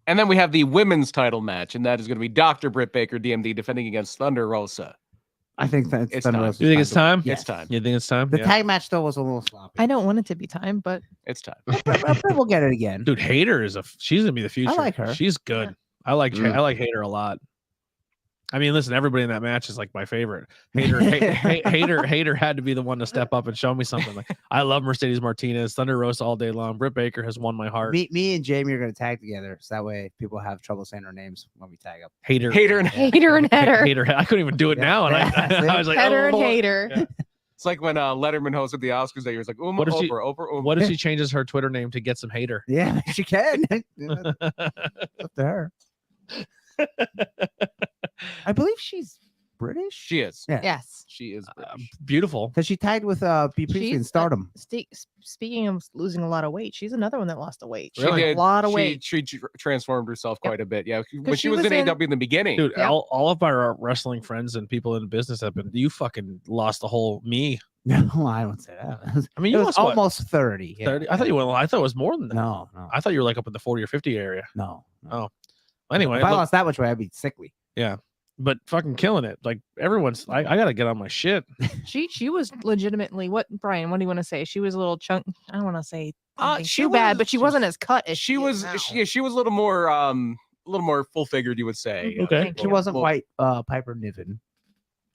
And then we have the women's title match, and that is going to be Dr. Britt Baker, DMD, defending against Thunder Rosa. I think that It's Thunder time. Rosa's You think it's time? Yes. It's time. You think it's time? The Yeah. tag match though was a little sloppy. I don't want it to be time, but It's time. But we'll get it again. Dude, Hater is she's gonna be the future. like her. She's good. I like Mm. I like Hater a lot. I mean, listen, everybody in that match is like my favorite. Hater, Hater had to be the one to step up and show me something. Like, I love Mercedes Martinez, Thunder Rosa all day long. Britt Baker has won my heart. Me and Jamie are gonna tag together, so that way people have trouble saying our names when we tag up. Hater, Hater and hater and header. Hater. I couldn't even do it Yeah. now, and Yeah. I was like, Header oh, and Lord. hater. Yeah. It's like when Letterman hosted the Oscars that year. It's like, What if she- over. What if she changes her Twitter name to get some hater? Yeah, she can. It's up to her. I believe she's British. She is. Yeah. Yes. She is British. Beautiful. Because she tagged with B Priestley in She's, Stardom. Speaking of losing a lot of weight, she's another one that lost a weight. She She lost did. a lot of She- weight. She transformed herself Yep. quite a bit. Yeah. When she she was was in in- AEW in the beginning. Dude, Yeah. all of our wrestling friends and people in the business have been. You fucking lost the whole me. No, I don't say that. I mean, It you was lost what, almost 30. Yeah. 30? I thought you went. I thought it was more than that. No, I thought you were like up in the 40 or 50 area. no. Oh. Anyway, If I look, lost that much weight, I'd be sickly. but fucking killing it. Like everyone's. I gotta get on my shit. She was legitimately what Brian? What do you want to say? She was a little chunk. I don't want to say something she too bad, was- but she wasn't as cut as She is was now. she was a little more full figured, you would say. Mhm. Okay. Thank She you. wasn't Well, quite Piper Niven.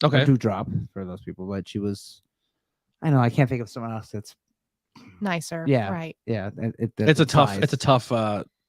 Okay. Do drop for those people, but she was. I know I can't think of someone else that's. nicer. Yeah. Right. Yeah, It's a tough. size. It's a tough.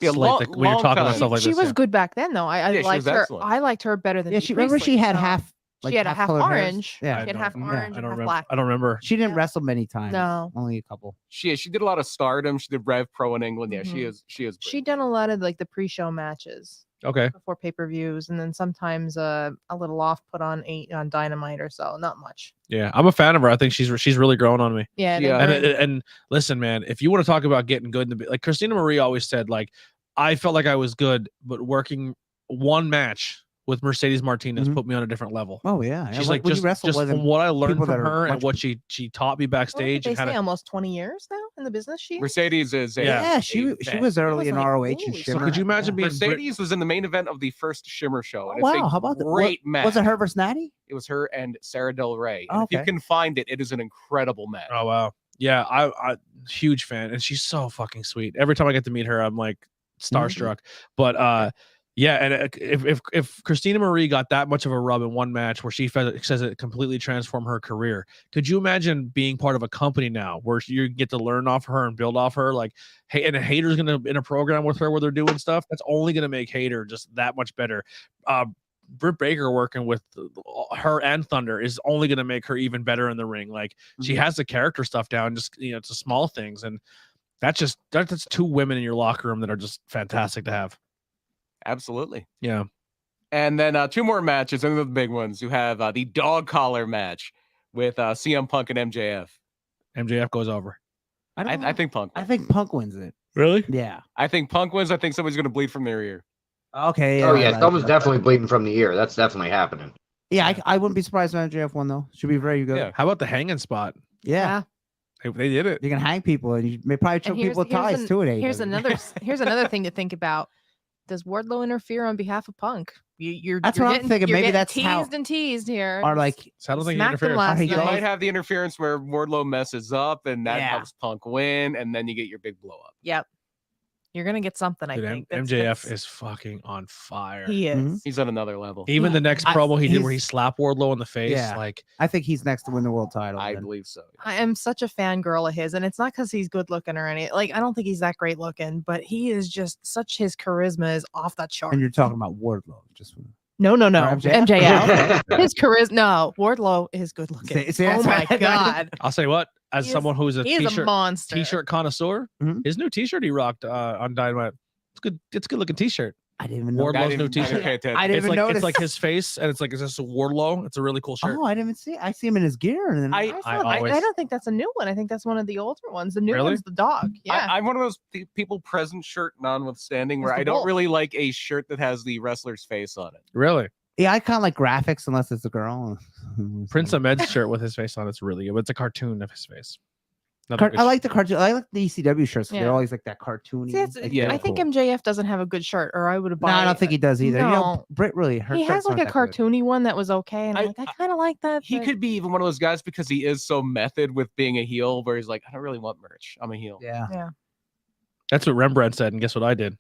Yeah, slate long- that when you're long talking about time. stuff like she this. was yeah. good back then, though. I Yeah, she liked was her. excellent. I liked her better than. Yeah, Dee she remember Priestley, she had so- half. Like, She had a half colored hairs? orange. Yeah, She had half Yeah, orange I and don't half remember. black. I don't remember. She didn't Yeah. wrestle many times. No. Only a couple. She did a lot of Stardom. She did Rev Pro in England. Yeah, she Mhm. is. She is. She done a lot of like the pre-show matches Okay. before pay-per-views, and then sometimes a little off put on Dynamite or so. Not much. Yeah, I'm a fan of her. I think she's really grown on me. Yeah. Yeah. And listen, man, if you want to talk about getting good in the like Christina Marie always said, like I felt like I was good, but working one match with Mercedes Martinez Mhm. put me on a different level. Oh yeah, She's When- like when you just, wrestle just with from them, what I learned people from that are her and much- what she taught me backstage They and how say to. almost 20 years now in the business. She is? Mercedes is. A, Yeah. Yeah, a she vet. was early was in like, ROH and holy Shimmer. So could you imagine being Mercedes was in the main event of the first Shimmer show. And Oh, it's a wow, how about that? great match. Was it her versus Natty? It was her and Sarah Del Rey. And if you Okay. can find it, it is an incredible match. Oh wow, yeah, I huge fan, and she's so fucking sweet. Every time I get to meet her, I'm like starstruck. But Yeah, and if Christina Marie got that much of a rub in one match where she says it completely transformed her career, could you imagine being part of a company now where you get to learn off her and build off her? Like, hey, and a Hater's gonna in a program with her where they're doing stuff that's only gonna make Hater just that much better. Britt Baker working with her and Thunder is only gonna make her even better in the ring. Like she has the character stuff down, just it's the small things, and that's two women in your locker room that are just fantastic to have. Absolutely. Yeah. And then 2 more matches, and the big ones. You have the dog collar match with CM Punk and MJF. MJF goes over. I think Punk. I think Punk wins it. Really? Yeah. I think Punk wins. I think somebody's going to bleed from their ear. Okay. Oh yeah, someone's definitely bleeding from the ear. That's definitely happening. Yeah, I wouldn't be surprised if MJF won though. Should be very good. Yeah. How about the hanging spot? Yeah. They did it. You can hang people and you may probably choke people with ties too. Here's another thing to think about. Does Wardlow interfere on behalf of Punk? That's what I'm thinking. Maybe that's teased and teased here. Or like, So I don't think he smacked him interferes. last You night. might have the interference where Wardlow messes up, and that helps Punk win, and then you get your big blow up. Yep. You're gonna get something. I Dude, think MJF is fucking on fire. He is. Mhm. He's on another level. Even the next promo he did where he he's- slapped Wardlow in the face, Yeah. like I think he's next to win the world title. I then. believe so. I am such a fangirl of his, and it's not because he's good looking or anything. Like I don't think he's that great looking, but he is just such his charisma is off the chart. And you're talking about Wardlow. Just No, MJF? MJF. His charisma. No, Wardlow is good looking. See, Oh that's my right. god, I'll say what, as He is- someone who's a he is a t-shirt monster. connoisseur, Mhm. his new t-shirt he rocked on Dynamite. It's a good looking t-shirt. I didn't even know. Wardlow's I new didn't t-shirt. pay attention. I didn't It's even like notice. it's like his face, and it's just a Wardlow. It's a really cool shirt. Oh, I didn't even see. I see him in his gear. And then I don't think that's a new one. I think that's one of the older ones. The new Really? one's the dog. Yeah. I'm one of those people, present shirt notwithstanding, where It's the I don't wolf. really like a shirt that has the wrestler's face on it. Really? yeah, I kind of like graphics unless it's a girl. Prince Ahmed's shirt with his face on it's really good. But it's a cartoon of his face. Another good I like the cartoon. I like the ECW shirts. Yeah. They're always like that cartoony. See, it's- like, yeah. they're I think cool. MJF doesn't have a good shirt, or I would have bought. No, I it. don't think he does either. You know, No. Britt really. Her He has shirts like a aren't that good. cartoony one that was okay, and I'm I- like, I kind of like that. He but- could be even one of those guys because he is so method with being a heel, where he's like, I don't really want merch. I'm a heel. Yeah. That's what Rembrandt said, and guess what I did?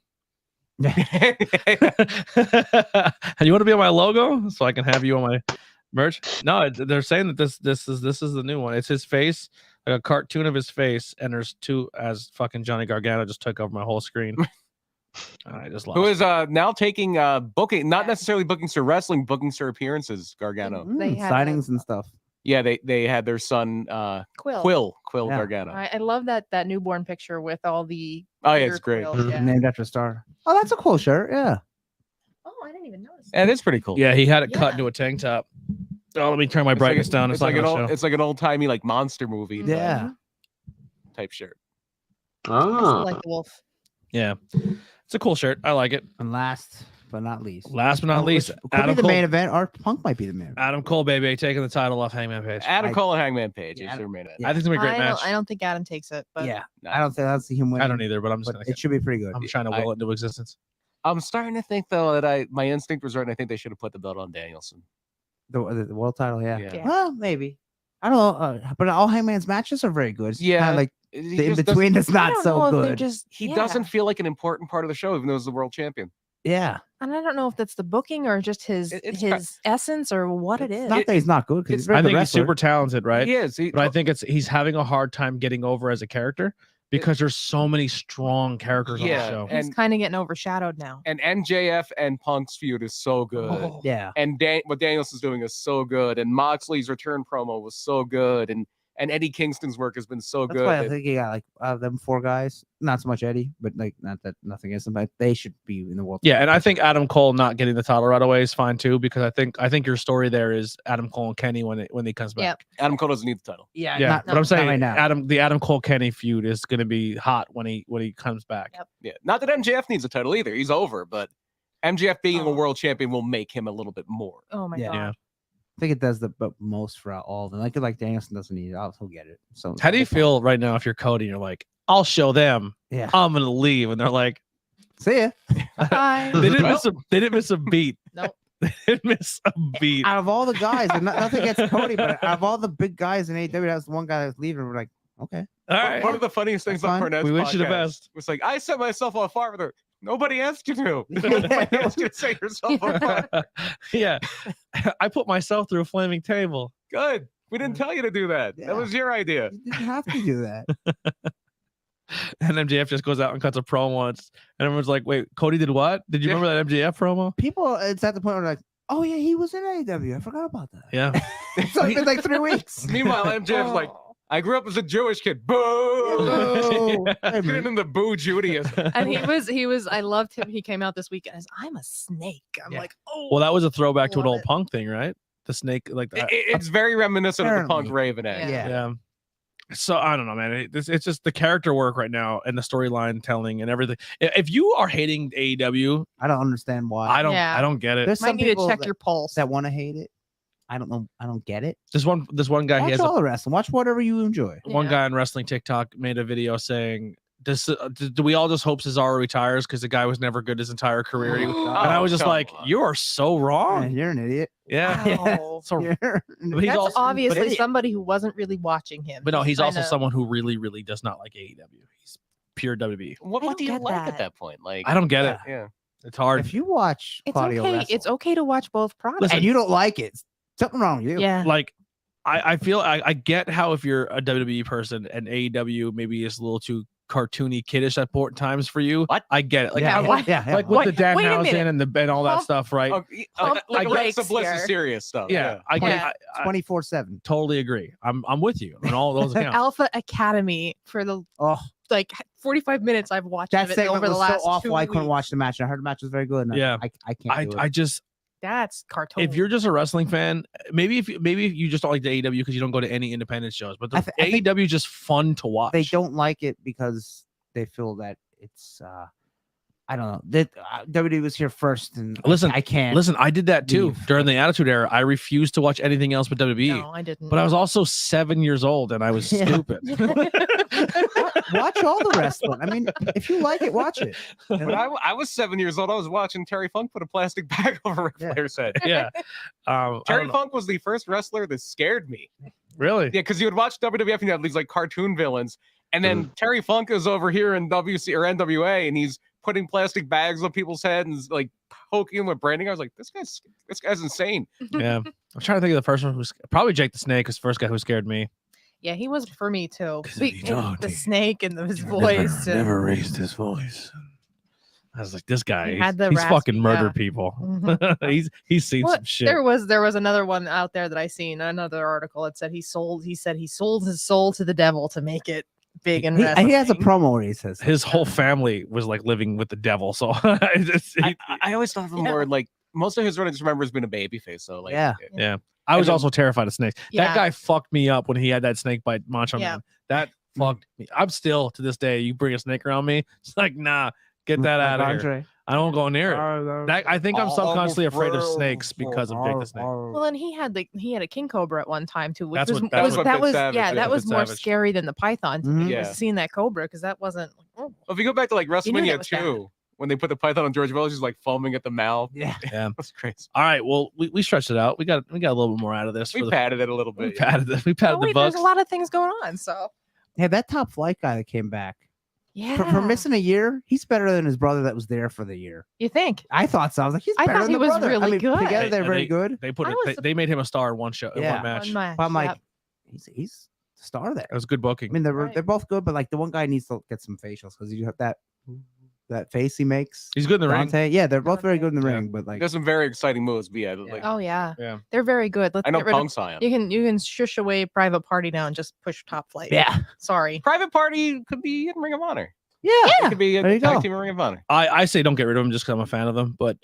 And you want to be on my logo so I can have you on my merch? No, they're saying that this is the new one. It's his face, like a cartoon of his face, and there's two as fucking Johnny Gargano just took over my whole screen. I just lost. Who is now taking booking, not necessarily bookings for wrestling, bookings for appearances, Gargano. They had Signings and stuff. Yeah, they had their son Quill. Quill Yeah. Gargano. I love that newborn picture with all the. Oh yeah, ear it's great. quills, yeah. Named after a star. Oh, that's a cool shirt. Yeah. Oh, I didn't even notice. And it's pretty cool. Yeah, he had it cut Yeah. into a tank top. Oh, let me turn my It's brightness like, down. It's not like an gonna old, show. it's like an old timey like monster movie Yeah. type shirt. I still Oh, like the wolf. Yeah, it's a cool shirt. I like it. And last but not least. Last but not least, Which could be Adam the Cole. main event, or Punk might be the main event. Adam Cole, baby, taking the title off Hangman Page. Adam I- Cole and Hangman Page Yeah, is their main event. yeah. I think it's gonna be a great match. I don't think Adam takes it, but Yeah. No. I don't think I'll see him win. I don't either, but I'm just But gonna. it should be pretty good. I'm trying to will it into existence. I'm starting to think though that my instinct was right, and I think they should have put the belt on Danielson. The world title, yeah. Yeah. Well, maybe. I don't know. But all Hangman's matches are very good. It's Yeah. kinda like He the in just between is I not don't so know if they're good. just He yeah. doesn't feel like an important part of the show, even though he's the world champion. Yeah. And I don't know if that's the booking or just his It's his essence or what it is. Not that he's not good because he's a very I good think he's wrestler. super talented, right? He is. But I think he's having a hard time getting over as a character because there's so many strong characters on the Yeah, show. He's and- kind of getting overshadowed now. and MJF and Punk's feud is so good. Oh. Yeah. And what Danielson's doing is so good. And Moxley's return promo was so good. And Eddie Kingston's work has been so That's good. why I that- think you got like them four guys. Not so much Eddie, but like not that nothing against them, but they should be in the world. Yeah, and I think Adam Cole not getting the title right away is fine too because I think your story there is Adam Cole and Kenny when he comes back. Yep. Adam Cole doesn't need the title. Yeah. Yeah, not- but I'm not saying right now. the Adam Cole Kenny feud is going to be hot when he comes back. Yep. Yeah. Not that MJF needs a title either. He's over, but MJF being a Oh. world champion will make him a little bit more. Oh my Yeah. god. Yeah. I think it does the but most for all of them. Like Danielson doesn't need it. He'll get it. So How do you feel right now if you're Cody and you're like, I'll show them, Yeah. I'm gonna leave, and they're like, See ya. Bye. they didn't miss a beat. Nope. They didn't miss a beat. Out of all the guys, and nothing against Cody, but out of all the big guys in AEW, that's the one guy that's leaving. We're like, okay. All right. One of the funniest things That's on fine. Cornette's We wish you the podcast best. was like, I set myself on fire with her. Nobody asked you to. Nobody asked you to set yourself on fire. Yeah, I put myself through a flaming table. Good. We didn't tell you to do that. Yeah. That was your idea. You didn't have to do that. And MJF just goes out and cuts a promo once, and everyone's like, "Wait, Cody did what? Did you remember that MJF promo?" People, it's at the point where they're like, oh yeah, he was in AEW. I forgot about that. Yeah, It's only been like 3 weeks. Meanwhile, MJF's like, I grew up as a Jewish kid. Boo! Oh, hey, Getting man. in the boo Judaism. And he was I loved him. He came out this weekend as I'm a snake. I'm Yeah. like, oh well, that was a throwback to an Love old it. Punk thing, right? The snake, like that. It's very reminiscent of the Punk Apparently. Raven egg. Yeah. Yeah. So I don't know, man. It's just the character work right now and the storyline telling and everything. If you are hating AEW, I don't understand why. I Yeah. don't get it. There's might some need to people check that, your pulse. that want to hate it. I don't know. I don't get it. This one guy, he Watch has all the wrestling. Watch whatever you enjoy. one Yeah. guy on wrestling TikTok made a video saying, do we all just hope Cesaro retires because the guy was never good his entire career? And I was just come like, on. you are so Yeah, wrong. you're an idiot. Yeah. Wow. So, You're but he's That's also, obviously but, somebody who wasn't really watching him. but no, he's also kinda- someone who really, really does not like AEW. He's pure WWE. What I don't do you get like that. at that point? Like, I don't get it. yeah. It's hard. If you watch It's Claudio okay. wrestle It's okay to watch both products. Listen, and you don't like it, something wrong with you. yeah. Like, I feel I get how if you're a WWE person and AEW maybe is a little too cartoony, kiddish at times for you. What? I get it. Like, yeah, what? yeah, yeah. like with Wait- the wait a Danhausen minute. and all that Pump- stuff, right? Pump Like Alexa breaks Bliss here. is serious stuff. Yeah, I get. Yeah. I 24/7. totally agree. I'm with you on all those accounts. Alpha Academy for the Oh, like 45 minutes I've watched that of it segment over the was last so awful. 2 I couldn't weeks. watch the match. I heard the match was very good. And Yeah. I can't do it. I just That's cartoon. if you're just a wrestling fan, maybe if you just don't like the AEW because you don't go to any independent shows, but the I think AEW is just fun to watch. They don't like it because they feel that it's I don't know that WWE was here first, and Listen, I can't. Listen, I did that too leave. during the Attitude Era. I refused to watch anything else but WWE. no, I didn't. But I was also 7 years old and I was Yeah. stupid. Watch all the wrestling. I mean, if you like it, watch it. When I was 7 years old, I was watching Terry Funk put a plastic bag over Ric Yeah. Flair's head. Yeah. I Terry don't know. Funk was the first wrestler that scared me. Really? Yeah, because you would watch WWF and you have these like cartoon villains, and then Terry Funk is over here in WC or NWA, and he's putting plastic bags on people's heads and like poking them with branding. I was like, this guy's insane. Yeah. I'm trying to think of the first one who's probably Jake the Snake was the first guy who scared me. yeah, he was for me too. 'Cause if you don't, The he snake and his voice. and- raised his voice. I was like, this guy, He had the he's raspy, fucking murdered yeah. people. Mhm. he's seen Well, some shit. there was another one out there that I seen, another article. It said he sold his soul to the devil to make it big and He has a promo where he says His whole family was like living with the devil. So I always thought of him Yeah. more like most of his run. I just remember has been a babyface. So like, Yeah. yeah. I was And then- also terrified of snakes. That Yeah. guy fucked me up when he had that snake bite Macho Yeah. Man. That fucked me. I'm still to this day. You bring a snake around me, it's like, nah, get that out of here. I don't go near it. That, I think I'm subconsciously afraid of snakes because of Jake the Snake. Well, and he had a king cobra at one time too, which That's was what- that's what that Bit was Savage yeah, did. that Bit was more Savage. scary than the python to me. Yeah. Was seeing that cobra because that wasn't. Oh, Well, if you go back to like knew that WrestleMania was bad. 2, when they put the python on George Wells, he's like foaming at the mouth. Yeah. Yeah. That's crazy. All right. Well, we stretched it out. We got a little bit more out of this. We for the, patted it a little we bit. patted it. We patted oh, the wait, there's bucks. a lot of things going on. So Hey, that top flight guy that came back yeah, for missing a year, he's better than his brother that was there for the year. you think? I thought so. I was like, he's I better thought than he the was brother. really good. Together, they're They- very good. They put I it. was- They made him a star in one show. In Yeah. one match. One match, But I'm like, yep. he's the star there. It was good booking. I mean, Right. they're both good, but like the one guy needs to get some facials because you have that face he makes. He's good in the ring. Dante, yeah, they're both very good in the Yeah. ring, but He like does some very exciting moves. But yeah, like Oh yeah, Yeah. they're very good. Let's I know get rid of. Punk's high on. You can shush away Private Party now and just push Top Flight. yeah, Sorry. Private Party could be in Ring of Honor. yeah. It could be a There you tag go. team in Ring of Honor. I say don't get rid of them just because I'm a fan of them, but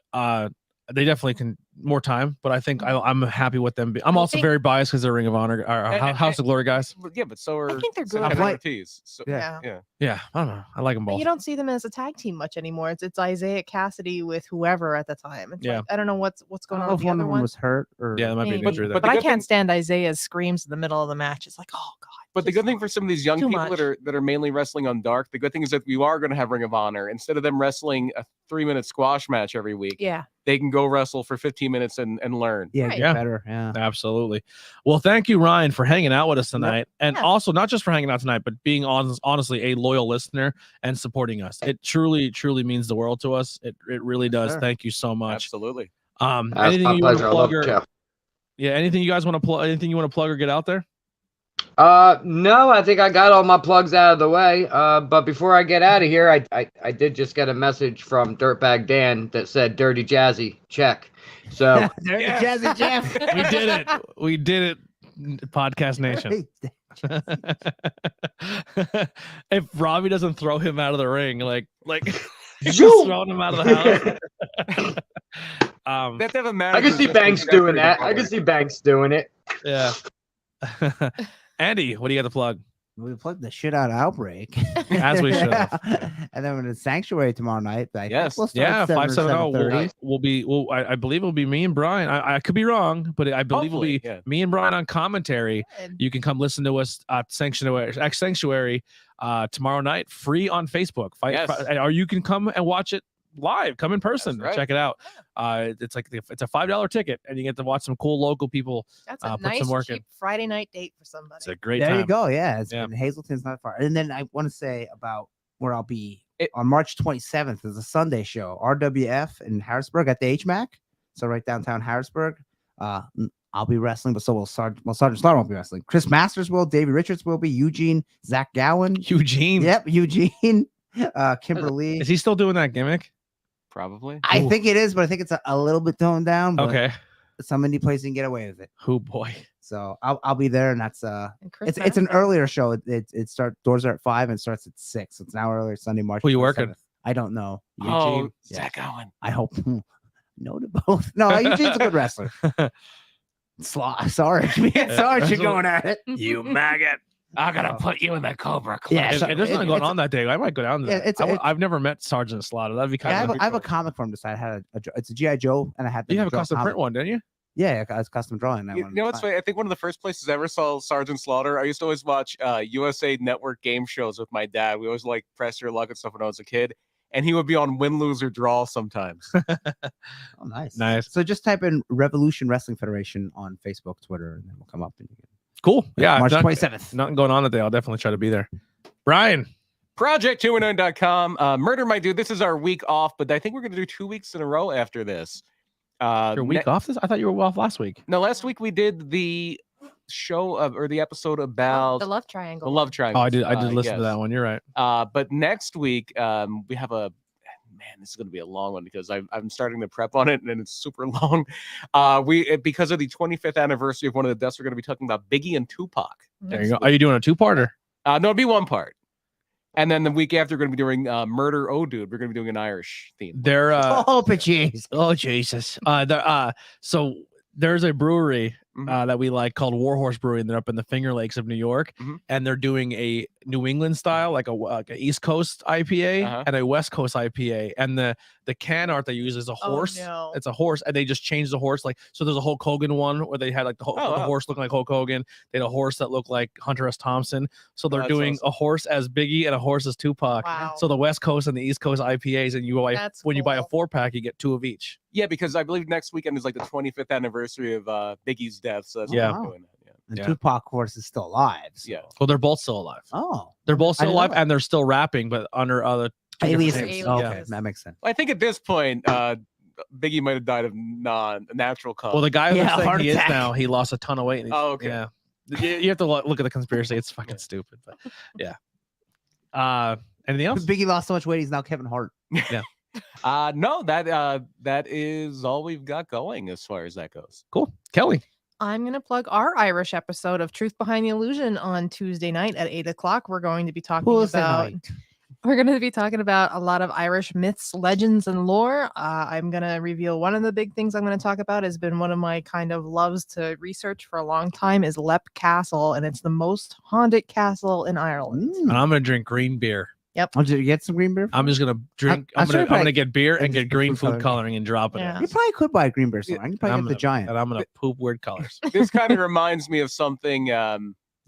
they definitely can more time. But I think I'm happy with them. I'm I also think- very biased because they're Ring of Honor or House of Glory guys. But yeah, but so are think they're so good. are Top Ortiz. So, Yeah. yeah. Yeah, I don't know. I like them But both. you don't see them as a tag team much anymore. It's Isaiah Cassidy with whoever at the time. It's Yeah. like, I don't know what's I going don't on know with if the one other of them one. was hurt or Yeah, there might be an Maybe. injury there. But But the I good can't thing- stand Isaiah's screams in the middle of the match. It's like, oh god. But the good thing for some of these young Too people much. that are mainly wrestling on Dark, the good thing is that you are going to have Ring of Honor. Instead of them wrestling a 3-minute squash match every week, Yeah. they can go wrestle for 15 minutes and learn. Yeah, Right. get Yeah. better. Yeah. Absolutely. Well, thank you, Ryan, for hanging out with us tonight. And Yeah. also not just for hanging out tonight, but being honestly a loyal listener and supporting us. It truly, truly means the world to us. It really does. Sure. Thank you so much. Absolutely. That's Anything my you want to pleasure. I plug love the show. yeah, anything you guys want to plug, anything you want to plug or get out there? No, I think I got all my plugs out of the way. But before I get out of here, I did just get a message from Dirtbag Dan that said "Dirty Jazzy." Check. So There's Yeah. Jazzy Jeff. We did it. We did it, Podcast Nation. If Robbie doesn't throw him out of the ring, like he's just throwing him out of the house. They have to have a I manager can see just Banks looking doing after that. I the can see Banks doing it. Yeah. Andy, what do you got to plug? We plugged the shit out of Outbreak. As we should have. And then we're in Sanctuary tomorrow night. I think Yes. we'll start Yeah, at 7 or 570. 7:30. I believe it'll be me and Brian. I could be wrong, but I believe it'll be Hopefully, yeah. me and Brian on commentary. You can come listen to us at Sanctuary tomorrow night, free on Facebook. Yes. Or you can come and watch it live. Come in person and right. check it out. It's a $5 ticket, and you get to watch some cool local people. That's a put nice some work in. cheap Friday night date for somebody. It's a great There time. you go. Yeah, it's Yeah. in Hazleton's not far. And then I want to say about where I'll be It- on March 27th is a Sunday show, RWF in Harrisburg at the HMAC. So right downtown Harrisburg. I'll be wrestling, but so will Sergeant Slaughter won't be wrestling. Chris Masters will, Davey Richards will be, Eugene, Zach Gowan. Eugene. Yep, Eugene. Kimberly. Is he still doing that gimmick? Probably. I Ooh. think it is, but I think it's a little bit toned down. But Okay. some indie place can get away with it. Oh boy. So I'll be there, and that's And Chris it's an Masters. earlier show. Doors are at 5 and starts at 6. So it's an hour earlier, Sunday, March. Who you working? 27th. I don't know. Oh, Eugene? Zach Owen. I hope no to both. No, Eugene's a good wrestler. Sorry, me and Sarge that's are going at it. You maggot. I gotta put you in the Cobra Clutch. Yeah, If so there's nothing going it's- on that day, I might go down Yeah, there. it's- I've never met Sergeant Slaughter. That'd be kind Yeah, of. I have a comic from this. I had it's a GI Joe, and I had You have a draw custom print comic. one, didn't you? Yeah, it's custom drawing. That You one. know what's funny? I think one of the first places I ever saw Sergeant Slaughter, I used to always watch USA Network game shows with my dad. We always like Press Your Luck and stuff when I was a kid. And he would be on Win, Lose, or Draw sometimes. Oh, nice, Nice. So just type in Revolution Wrestling Federation on Facebook, Twitter, and then we'll come up. And you can... Cool. Yeah. March not- 27th. Nothing going on that day. I'll definitely try to be there. Brian. Project209.com. Murder My Dude. This is our week off, but I think we're going to do 2 weeks in a row after this. Your week off this? I thought you were off last week. No, last week we did the show or the episode about The love triangle. the love triangle. Oh, I did listen to yes. that one. You're right. But next week we have a man. This is going to be a long one because I'm starting to prep on it and it's super long. Because of the 25th anniversary of one of the deaths, we're going to be talking about Biggie and Tupac. There you go. Are you doing a two-parter? No, it'll be one part. And then the week after, we're going to be doing Murder Oh Dude. We're going to be doing an Irish theme. They're Oh, but jeez. oh Jesus. So there's a brewery that we like called Warhorse Brewing. They're up in the Finger Lakes of New York, and they're doing a New England style, like a East Coast IPA and a West Coast IPA. And the can art they use is a horse. no. It's a horse, and they just changed the horse. Like, so there's a Hulk Hogan one where they had like the horse looking like Hulk Hogan. They had a horse that looked like Hunter S. Thompson. So they're that's doing awesome. a horse as Biggie and a horse as Tupac. Wow. So the West Coast and the East Coast IPAs, and That's when you buy a cool. 4-pack, you get 2 of each. Yeah, because I believe next weekend is like the 25th anniversary of Biggie's death. So that's Yeah. why I'm doing that. Yeah. And Yeah. Tupac, of course, is still alive. So. Yeah. Well, they're both still alive. Oh, They're both I still didn't alive, know that. and they're still rapping, but under other aliases. names. Okay, Aliases. that makes sense. I think at this point, Biggie might have died of non-natural cause. Well, the guy who's Yeah, saying heart he is attack. now, he lost a ton of weight. And Oh, okay. Yeah. You have to look at the conspiracy. It's fucking stupid, but yeah. Anything else? Biggie lost so much weight, he's now Kevin Hart. No, that is all we've got going as far as that goes. Cool. Kelly. I'm going to plug our Irish episode of Truth Behind the Illusion on Tuesday night at 8 o'clock. We're going to be talking about a lot of Irish myths, legends, and lore. I'm going to reveal one of the big things I'm going to talk about has been one of my kind of loves to research for a long time is Iwep Castle, and it's the most haunted castle in Ireland. And I'm gonna drink green beer. Oh, did you get some green beer? I'm just gonna drink. I'm I'm sure gonna probably- get beer and and get just green food food coloring and drop it Yeah. in. You probably could buy green beer somewhere. You can And probably I'm get the gonna- giant. And I'm gonna poop weird colors. This kind of reminds me of something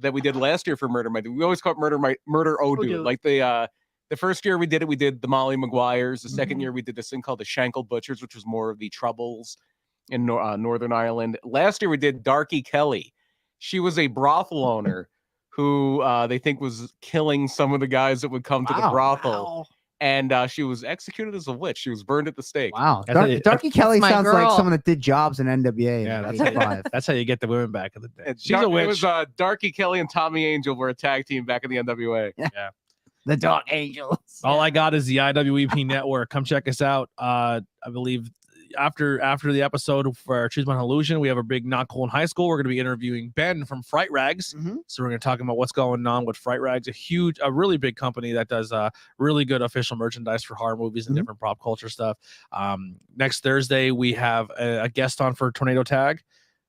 that we did last year for Murder My Dude. We always call it Murder Oh Dude. Dude. Like the first year we did the Molly Maguires. The second Mhm. year we did this thing called the Shankle Butchers, which was more of the Troubles in Northern Ireland. Last year we did Darky Kelly. She was a brothel owner who they think was killing some of the guys that would come to the brothel. And she was executed as a witch. She was burned at the stake. Wow. That's Darky Kelly my sounds like girl. someone that did jobs in NWA. Yeah, in that's 85. That's how you get the women back in the day. And She's a witch. It was Darky Kelly and Tommy Angel were a tag team back in the NWA. The Dark Angels. All I got is the IWEP network. Come check us out. I believe after the episode for Truth Behind Illusion, we have a big Not Cool in High School. We're going to be interviewing Ben from Fright Rags. Mhm. So we're going to talk about what's going on with Fright Rags, a really big company that does really good official merchandise for horror movies and different pop culture stuff. Next Thursday, we have a guest on for Tornado Tag.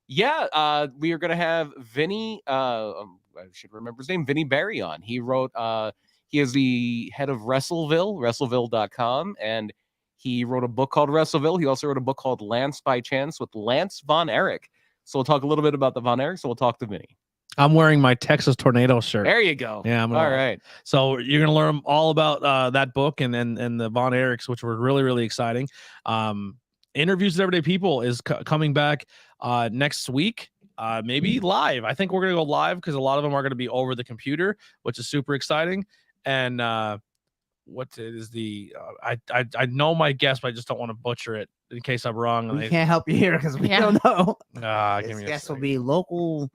Yeah, we are going to have Vinny, I should remember his name, Vinny Barry on. He wrote, he is the head of WrestleVille.com, and he wrote a book called WrestleVille. He also wrote a book called Lance by Chance with Lance Von Erich. So we'll talk a little bit about the Von Erich, so we'll talk to Vinny. I'm wearing my Texas Tornado shirt. There you go. Yeah, all right. So you're gonna learn all about that book and the Von Erichs, which were really, really exciting. Interviews with Everyday People is coming back next week. Maybe live. I think we're gonna go live because a lot of them are gonna be over the computer, which is super exciting. And what is the I know my guess, but I just don't want to butcher it in case I'm wrong. We can't help you here because we don't know. Give me a Guess will second. be local.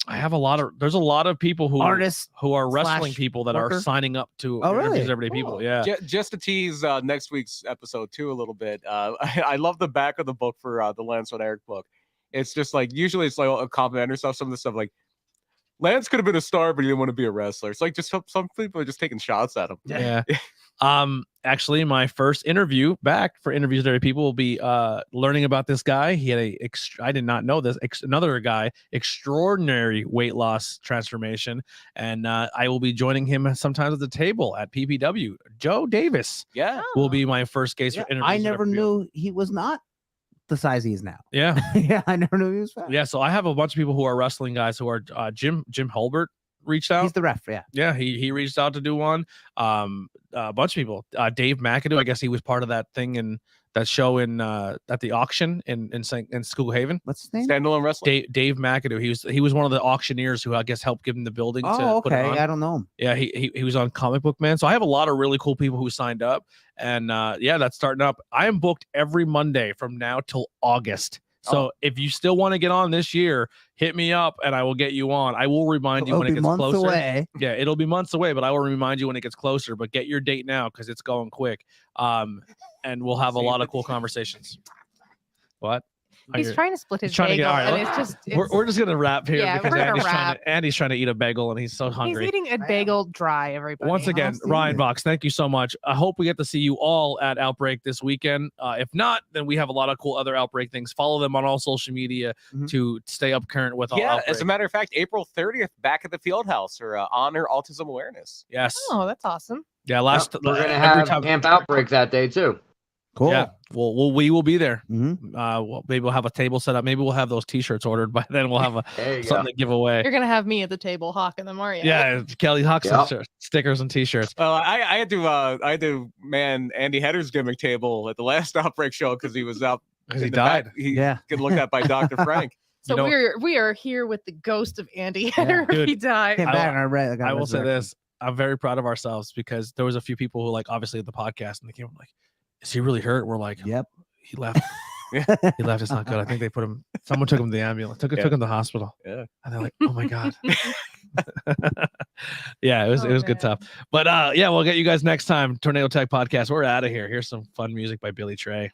There's a lot of people who artists who are wrestling slash people that worker. are signing up to Oh, really? interviews Everyday People. Yeah. Just to tease next week's episode too a little bit. I love the back of the book for the Lance Von Erich book. It's just like usually it's like a complimentary stuff. Some of the stuff like Lance could have been a star, but he didn't want to be a wrestler. It's like just some people are just taking shots at him. Yeah. Actually, my first interview back for Interviews with Everyday People will be learning about this guy. He had I did not know this, another guy, extraordinary weight loss transformation. And I will be joining him sometimes at the table at PPW. Joe Davis Yeah. will be my first case for Interviews. I with never Everyday People. knew he was not the size he is now. Yeah. Yeah, I never knew he was fat. Yeah. So I have a bunch of people who are wrestling guys who are Jim Hulbert reached out. He's the ref. Yeah. Yeah, he reached out to do one. A bunch of people. Dave McAdoo, I guess he was part of that thing in that show in at the auction in Schuylkill Haven. What's his name? Standalone wrestling. Dave McAdoo. He was one of the auctioneers who I guess helped give him the building. Oh, to put it okay. on. I don't know him. Yeah, he was on Comic Book Man. So I have a lot of really cool people who signed up, and yeah, that's starting up. I am booked every Monday from now till August. So if you still want to get on this year, hit me up and I will get you on. I will remind you It'll when it be gets months closer. away. Yeah, it'll be months away, but I will remind you when it gets closer. But get your date now because it's going quick. And we'll have a lot of cool conversations. What? He's trying to split his trying to get- bagel, all right, and it's just We're just gonna wrap here Yeah, because we're gonna Andy's trying to eat a bagel and he's so he's hungry. eating a bagel dry. Everybody. Once again, I'll see Ryan you. Vox, thank you so much. I hope we get to see you all at Outbreak this weekend. If not, then we have a lot of cool other Outbreak things. Follow them on all social media Mhm. to stay up current with all Yeah, Outbreak. as a matter of fact, April 30th, back at the Field House for Honor Autism Awareness. Yes. Oh, that's awesome. Yeah. Last We're gonna every have time. Camp Outbreak that day too. Cool. Yeah. We will be there. Mhm. Maybe we'll have a table set up. Maybe we'll have those T-shirts ordered by then. We'll have There you go. something to give away. You're gonna have me at the table hawking them, are you? Yeah, Kelly Huxley Yep. stickers and T-shirts. Well, I had to man Andy Hedder's gimmick table at the last Outbreak show because he was out. Because in he the back. died. He Yeah. get looked at by Dr. Frank. So You know- we are here with the ghost of Andy Hedder. Dude, He died. Came I back will- and I will say resurrection. this: I'm very proud of ourselves because there was a few people who, like, obviously at the podcast, and they came like, "Is he really hurt?" We're like, Yep. "He left. He left. It's not good." I think they put him. Someone took him to the ambulance. Took him to the hospital. Yeah. And they're like, "Oh my god." Yeah, it was Oh, good man. stuff. But yeah, we'll get you guys next time. Tornado Tech Podcast. We're out of here. Here's some fun music by Billy Trey.